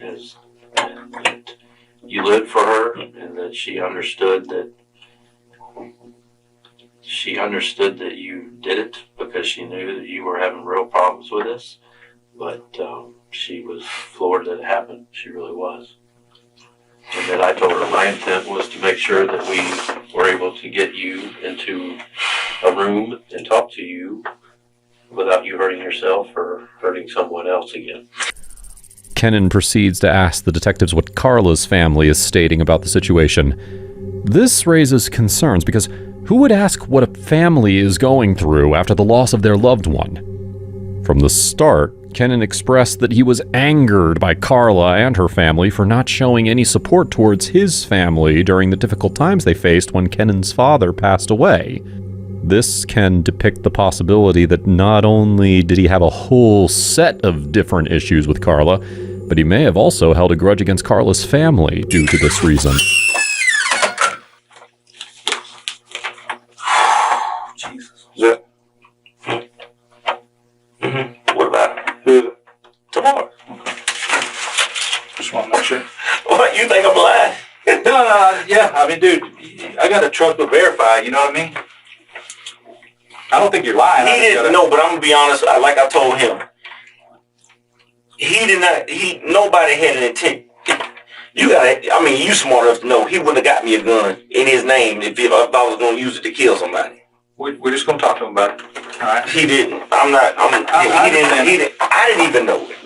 And that you lived for her, and that she understood that you did it because she knew that you were having real problems with this. But she was floored that it happened. She really was. And that I told her my intent was to make sure that we were able to get you into a room and talk to you without you hurting yourself or hurting someone else again. Kennon proceeds to ask the detectives what Carla's family is stating about the situation. This raises concerns because who would ask what a family is going through after the loss of their loved one? From the start, Kennon expressed that he was angered by Carla and her family for not showing any support towards his family during the difficult times they faced when Kennon's father passed away. This can depict the possibility that not only did he have a whole set of different issues with Carla, but he may have also held a grudge against Carla's family due to this reason. Jesus. Is that? What about it? Who is it? Tomorrow. Just want to make sure. What, you think I'm lying? No, yeah. I mean, dude, I got a trust to verify. You know what I mean? I don't think you're lying. He didn't know, but I'm gonna be honest. Like I told him, he did not. Nobody had an intent. You got. I mean, you smart enough to know he wouldn't have got me a gun in his name if I was gonna use it to kill somebody. We're just gonna talk to him about it. All right. He didn't. I'm not. He didn't. I didn't even know it.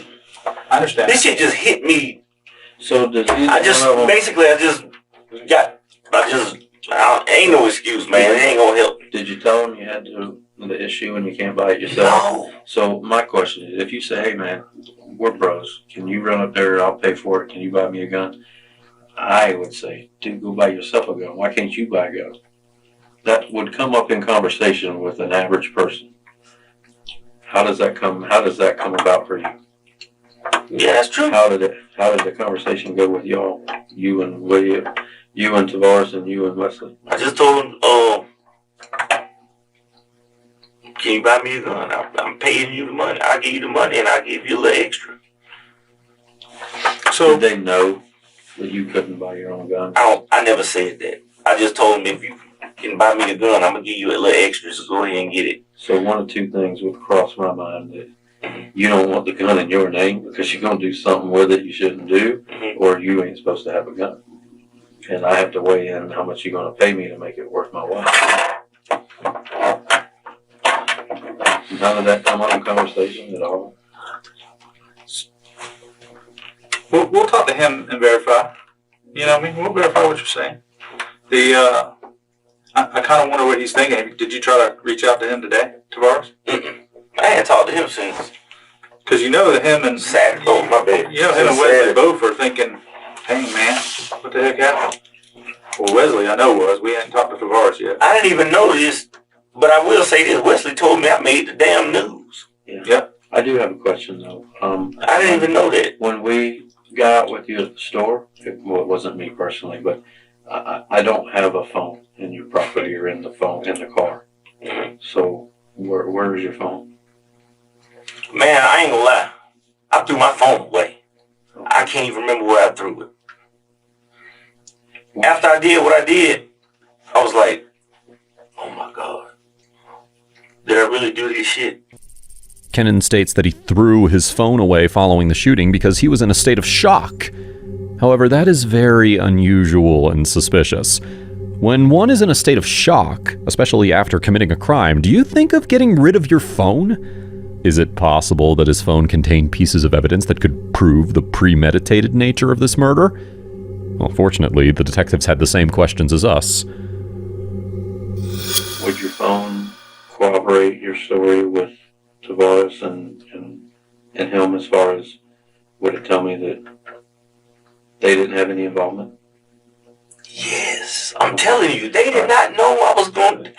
I understand. This shit just hit me. So does ain't no excuse, man. It ain't gonna help. Did you tell them you had the issue and you can't buy it yourself? No. So my question is, if you say, hey man, we're bros, can you run up there, I'll pay for it, can you buy me a gun? I would say, dude, go buy yourself a gun. Why can't you buy a gun? That would come up in conversation with an average person. How does that come about for you? Yeah, that's true. How did the conversation go with y'all? You and William, you and Tavares, and you and Wesley? I just told him, can you buy me a gun? I'm paying you the money. I'll give you the money and I'll give you a little extra. So did they know that you couldn't buy your own gun? I never said that. I just told him if you can buy me a gun, I'm going to give you a little extra, so go ahead and get it. So one of two things would cross my mind. That you don't want the gun in your name because you're going to do something with it you shouldn't do, or you ain't supposed to have a gun. And I have to weigh in how much you're going to pay me to make it worth my while. None of that come up in conversation at all? We'll talk to him and verify. You know what I mean? We'll verify what you're saying. I kind of wonder what he's thinking. Did you try to reach out to him today, Tavares? I ain't talked to him since Because you know that him and Saturday. Oh, my bad. You know him and Wesley both are thinking, "Dang man, what the heck happened?" Well, Wesley, I know was. We hadn't talked to Tavares yet. I didn't even know this, but I will say this: Wesley told me I made the damn news. Yeah. I do have a question though. I didn't even know that. When we got out with you at the store, it wasn't me personally, but I don't have a phone in your property or in the car. So where is your phone? Man, I ain't gonna lie. I threw my phone away. I can't even remember where I threw it. After I did what I did, I was like, oh my God. Did I really do this shit? Kennon states that he threw his phone away following the shooting because he was in a state of shock. However, that is very unusual and suspicious. When one is in a state of shock, especially after committing a crime, do you think of getting rid of your phone? Is it possible that his phone contained pieces of evidence that could prove the premeditated nature of this murder? Well, fortunately, the detectives had the same questions as us. Would your phone corroborate your story with Tavares and him as far as, would it tell me that they didn't have any involvement? Yes. I'm telling you, they did not know I was going to.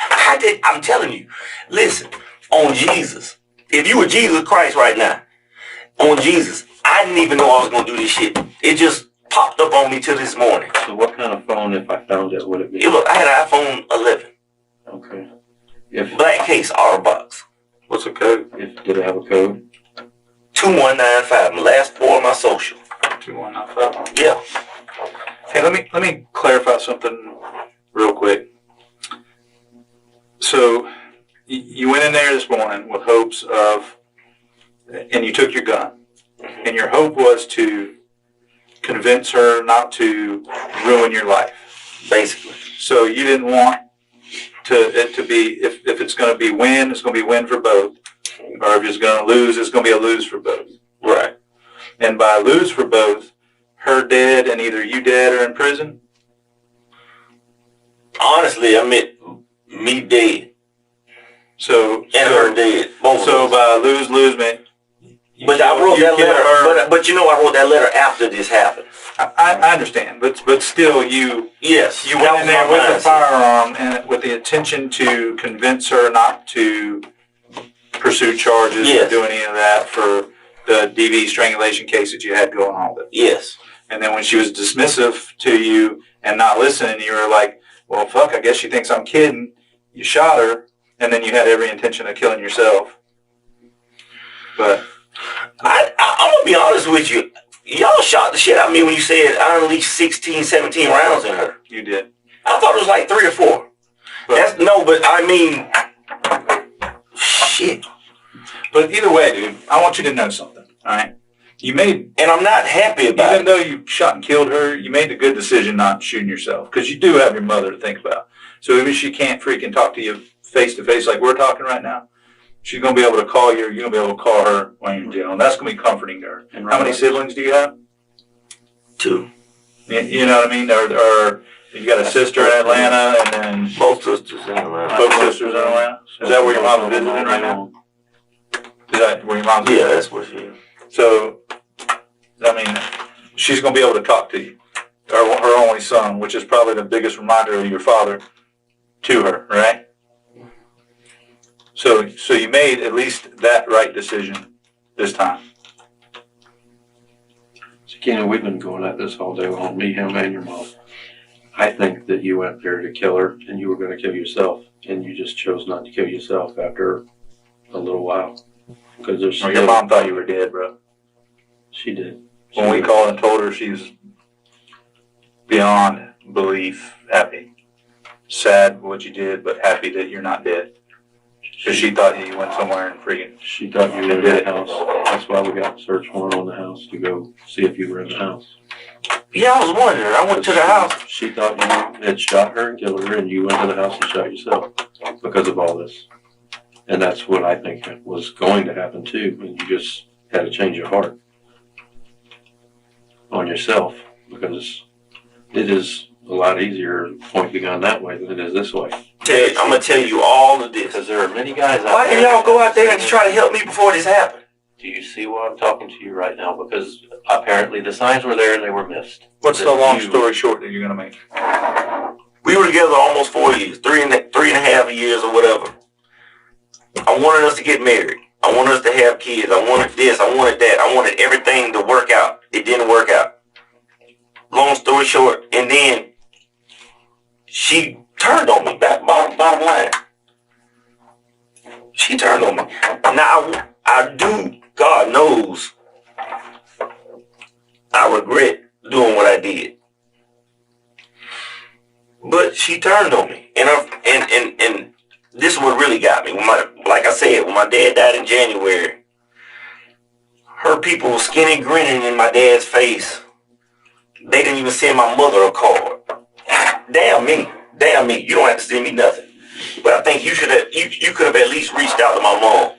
I'm telling you. Listen, on Jesus. If you were Jesus Christ right now, on Jesus, I didn't even know I was going to do this shit. It just popped up on me till this morning. So what kind of phone, if I found it, would it be? I had an iPhone 11. Okay. Black case, outer box. What's the code? Did it have a code? 2195, my last four of my social. 2195. Yeah. Hey, let me clarify something real quick. So you went in there this morning with hopes of, and you took your gun, and your hope was to convince her not to ruin your life. Basically. So you didn't want it to be, if it's going to be win, it's going to be win for both. Or if it's going to lose, it's going to be a lose for both. Right. And by lose for both, her dead and either you dead or in prison? Honestly, I meant me dead. So her dead. Both so by lose meant. But I wrote that letter. But you know, I wrote that letter after this happened. I understand, but still, you went in there with a firearm and with the intention to convince her not to pursue charges or do any of that for the DV strangulation case that you had going on with it. Yes. And then when she was dismissive to you and not listening, you were like, well, fuck, I guess she thinks I'm kidding. You shot her, and then you had every intention of killing yourself. But I'm going to be honest with you. Y'all shot the shit out of me when you said I unleashed 16, 17 rounds in her. you did. I thought it was like 3 or 4. But I mean, shit. But either way, dude, I want you to know something, all right? And I'm not happy about it. Even though you shot and killed her, you made the good decision not shooting yourself, because you do have your mother to think about. So even if she can't freaking talk to you face to face like we're talking right now, she's going to be able to call you, or you're going to be able to call her when you're in jail, and that's going to be comforting to her. And how many siblings do you have? 2. You know what I mean? Or you got a sister in Atlanta, and then both sisters in Atlanta. Both sisters in Atlanta? Is that where your mom's visiting right now? Is that where your mom's visiting? Yeah, that's where she is. So, I mean, she's going to be able to talk to you. Her only son, which is probably the biggest reminder of your father to her, right? So you made at least that right decision this time. So, Kennon, we've been going at this all day long, me, him, and your mom. I think that you went there to kill her, and you were going to kill yourself, and you just chose not to kill yourself after a little while. Because your mom thought you were dead, bro. She did. When we called and told her, she's beyond belief happy. Sad what you did, but happy that you're not dead. Because she thought you went somewhere and freaking... She thought you were in the house. That's why we got a search warrant on the house, to go see if you were in the house. Yeah, I was wondering. I went to the house. She thought you had shot her and killed her, and you went to the house and shot yourself because of all this. And that's what I think was going to happen too, and you just had to change your heart. on yourself, because it is a lot easier to point the gun that way than it is this way. I'm gonna tell you all of this. Because there are many guys out Why there. did y'all go out there and try to help me before this happened? Do you see why I'm talking to you right now? Because apparently the signs were there and they were missed. What's the long story short that you're going to make? We were together almost 4 years, three and a half years or whatever. I wanted us to get married. I wanted us to have kids. I wanted this. I wanted that. I wanted everything to work out. It didn't work out. Long story short, and then she turned on me. Bottom line, she turned on me. Now I do. God knows, I regret doing what I did. But she turned on me, and this is what really got me. Like I said, when my dad died in January, her people were skinny grinning in my dad's face. They didn't even send my mother a card. Damn me. You don't have to send me nothing. But I think you could have at least reached out to my mom.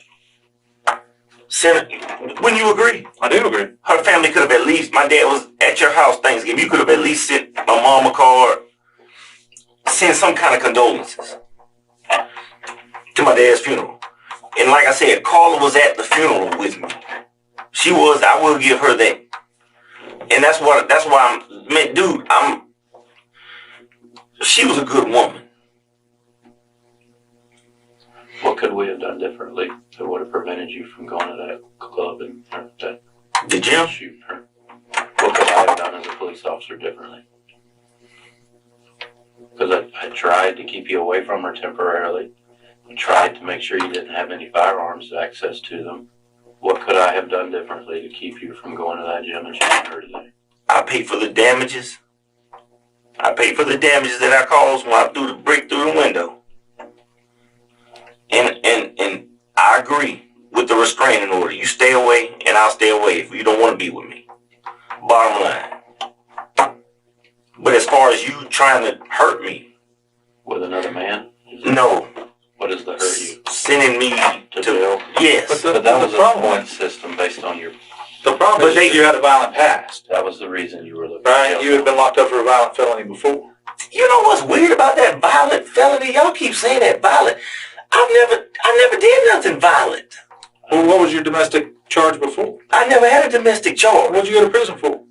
Wouldn't you agree? I do agree. Her family could have at least, my dad was at your house Thanksgiving. You could have at least sent my mom a card, send some kind of condolences to my dad's funeral. And like I said, Carla was at the funeral with me. She was, I will give her that. And that's why she was a good woman. What could we have done differently that would have prevented you from going to that club and that The gym? shooting her? What could I have done as a police officer differently? Because I tried to keep you away from her temporarily. I tried to make sure you didn't have any firearms access to them. What could I have done differently to keep you from going to that gym and shooting her today? I paid for the damages. I paid for the damages that I caused when I threw the brick through the window. And I agree with the restraining order. You stay away and I'll stay away if you don't want to be with me. Bottom line. But as far as you trying to hurt me. With another man? No. What is the hurt you? Sending me To jail? Yes. But that was a point system based on your... The problem is you had a violent past. That was the reason you were looking Right? at You had been locked up for a violent felony before. You know what's weird about that violent felony? Y'all keep saying that violent. I never did nothing violent. Well, what was your domestic charge before? I never had a domestic charge. What'd you go to prison for?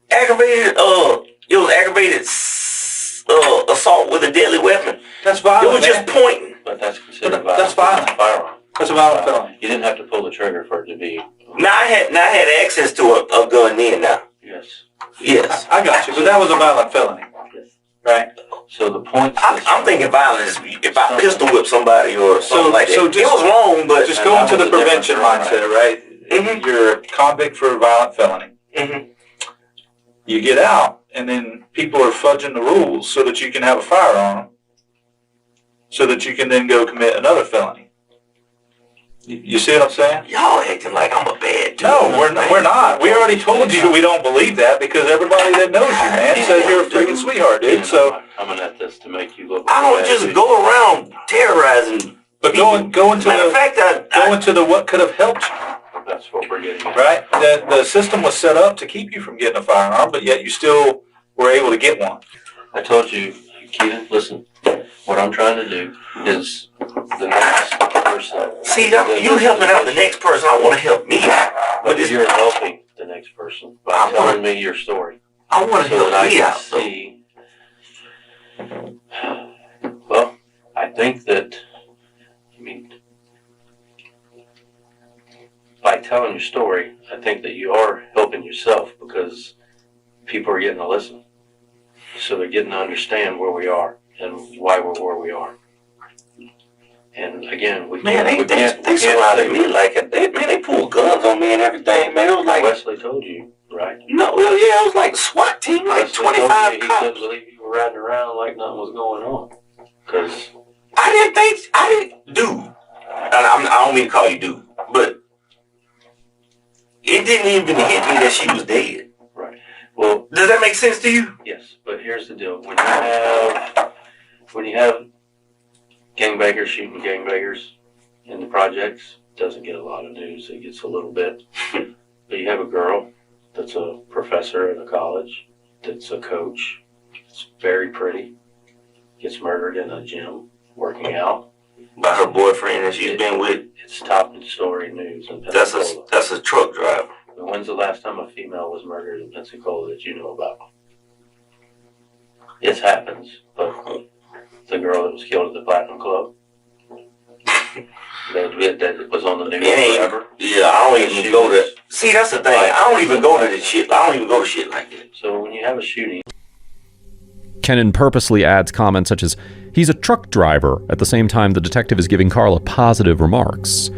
Aggravated, it was aggravated assault with a deadly weapon. That's It violent, was just pointing. But that's considered That's violent. firearm. That's a violent felony. You didn't have to pull the trigger for it to be... Now I had access to a gun then now. Yes. Yes. I got you, but that was a violent felony. Yes. Right? So the point I'm thinking violent is if I pistol whip somebody or something like that. so It just- was wrong, but Just go into the that was a prevention different mindset, right? Mhm. You're a convict for a violent felony. Mhm. You get out, and then people are fudging the rules so that you can have a firearm, so that you can then go commit another felony. You see what I'm saying? y'all acting like I'm a bad dude. No, we're not. We already told you we don't believe that because everybody that knows you, man, says you're a freaking sweetheart, dude. So, coming at this to make you look... I don't just go around terrorizing. but go into Matter of fact, the what could have helped you. That's what we're getting at. Right? The system was set up to keep you from getting a firearm, but yet you still were able to get one. I told you, Keaton, listen, what I'm trying to do is the next person... see, you helping out the next person. I want to help me. But you're helping the next person by telling me your story. I want to So that I help me can out. see... Well, I think that... by telling your story, I think that you are helping yourself because people are getting to listen. So they're getting to understand where we are and why we're where we are. And again, we Man, can't... they surrounded me like it. They pulled guns on me and everything, man. It was like... Wesley told you, right? No, well, yeah, it was like a SWAT team, like Wesley told 25 you he cops. couldn't believe you were riding around like nothing was going on. Because... I don't mean to call you dude, but it didn't even hit me that she was dead. Right. Well... Does that make sense to you? Yes, but here's the deal. When you have gangbangers shooting gangbangers in the projects, it doesn't get a lot of news. It gets a little bit. But you have a girl that's a professor at a college, that's a coach, it's very pretty, gets murdered in a gym, working out. By her boyfriend that she's been with. It's top story news in Pensacola. That's a truck driver. When's the last time a female was murdered in Pensacola that you know about? It happens, but the girl that was killed at the Platinum Club, that was on the news forever. Yeah, I don't even go to. See, that's the thing. I don't even go to this shit. I don't even go to shit like that. So when you have a shooting. Kennon purposely adds comments such as, "He's a truck driver," at the same time the detective is giving Carla positive remarks.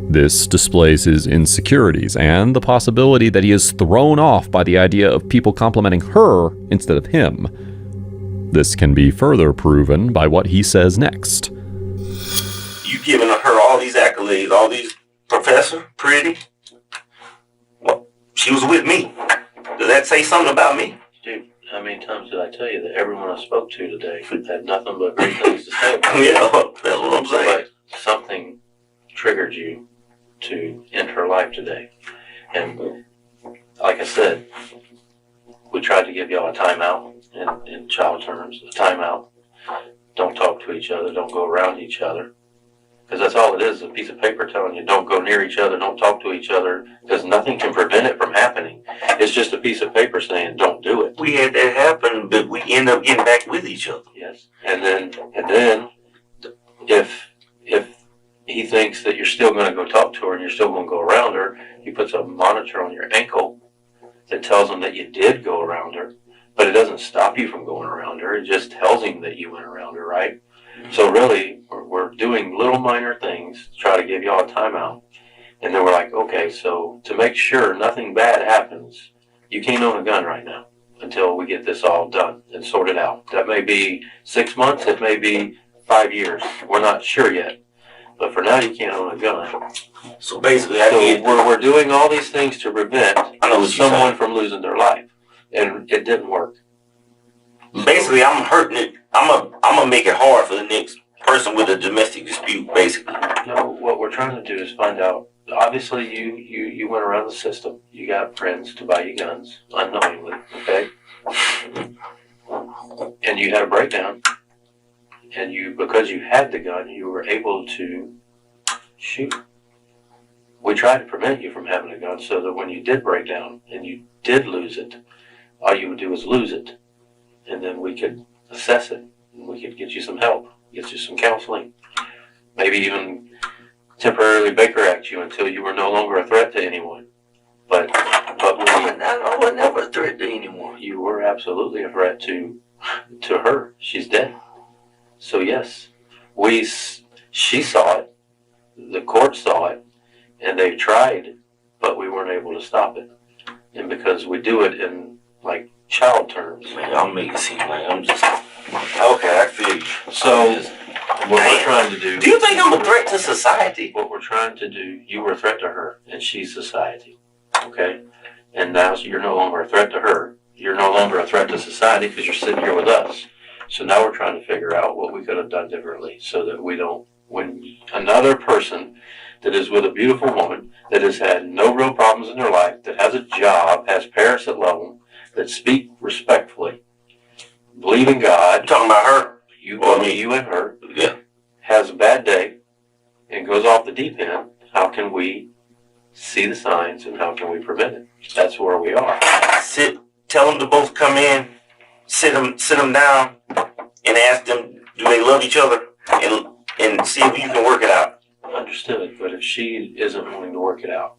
This displays his insecurities and the possibility that he is thrown off by the idea of people complimenting her instead of him. This can be further proven by what he says next. You giving her all these accolades, all these professor, pretty. Well, she was with me. Does that say something about me? Dude, how many times did I tell you that everyone I spoke to today had nothing but great things to say about Yeah, that's what I'm saying. But something triggered you to end her life today. And like I said, we tried to give y'all a timeout in child terms, a timeout. Don't talk to each other, don't go around each other. Because that's all it is, a piece of paper telling you don't go near each other, don't talk to each other, because nothing can prevent it from happening. It's just a piece of paper saying don't do it. We had that happen, but we end up getting back with each other. Yes. And then if he thinks that you're still going to go talk to her and you're still going to go around her, he puts a monitor on your ankle that tells him that you did go around her, but it doesn't stop you from going around her. It just tells him that you went around her, right? So really, we're doing little minor things to try to give y'all a timeout. And then we're like, okay, so to make sure nothing bad happens, you can't own a gun right now until we get this all done and sorted out. That may be 6 months, it may be 5 years. We're not sure yet. But for now, you can't own a gun. So basically, we're doing all these things to prevent someone someone from losing their life. And it didn't work. Basically, I'm hurting it. I'm gonna make it hard for the next person with a domestic dispute, basically. No, what we're trying to do is find out. Obviously, you went around the system. You got friends to buy you guns unknowingly, okay? And you had a breakdown. And because you had the gun, you were able to shoot. We tried to prevent you from having a gun so that when you did break down and you did lose it, all you would do is lose it. And then we could assess it. And we could get you some help, get you some counseling, maybe even temporarily Baker Act you until you were no longer a threat to anyone. But I was never a threat to anyone. You were absolutely a threat to her. She's dead. So yes, she saw it, the court saw it, and they tried, but we weren't able to stop it. And because we do it in like child terms. Man, I'll make it seem like I'm just okay. I feel you. So what we're trying to do. Do you think I'm a threat to society? What we're trying to do. You were a threat to her, and she's society. Okay, and now you're no longer a threat to her. You're no longer a threat to society because you're sitting here with us. So now we're trying to figure out what we could have done differently so that we don't, when another person that is with a beautiful woman that has had no real problems in their life, that has a job, has parents that love them, that speak respectfully, believe in God. I'm talking about her. You and her. Yeah. Has a bad day and goes off the deep end. How can we see the signs and how can we prevent it? That's where we are. Tell them to both come in, sit them down, and ask them, do they love each other, and see if you can work it out. Understood, but if she isn't wanting to work it out,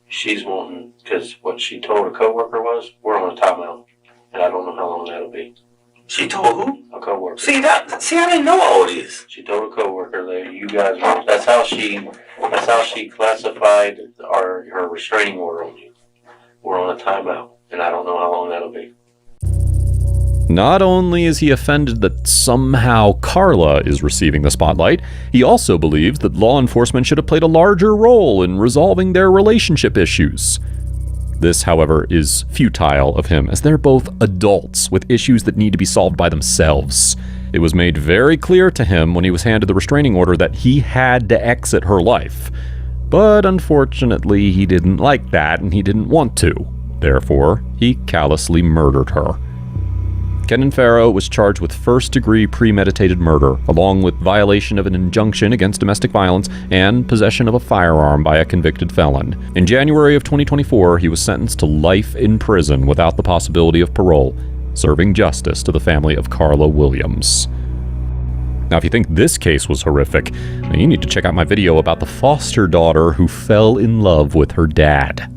she's wanting, because what she told a coworker was, we're on a timeout, and I don't know how long that'll be. She told who? A coworker. See, I didn't know all this. She told a coworker that you guys were, that's how she classified her restraining order on you. We're on a timeout, and I don't know how long that'll be. Not only is he offended that somehow Carla is receiving the spotlight, he also believes that law enforcement should have played a larger role in resolving their relationship issues. This, however, is futile of him, as they're both adults with issues that need to be solved by themselves. It was made very clear to him when he was handed the restraining order that he had to exit her life. But unfortunately, he didn't like that and he didn't want to. Therefore, he callously murdered her. Kennon Farrow was charged with first-degree premeditated murder, along with violation of an injunction against domestic violence and possession of a firearm by a convicted felon. In January of 2024, he was sentenced to life in prison without the possibility of parole, serving justice to the family of Carla Williams. Now, if you think this case was horrific, you need to check out my video about the foster daughter who fell in love with her dad.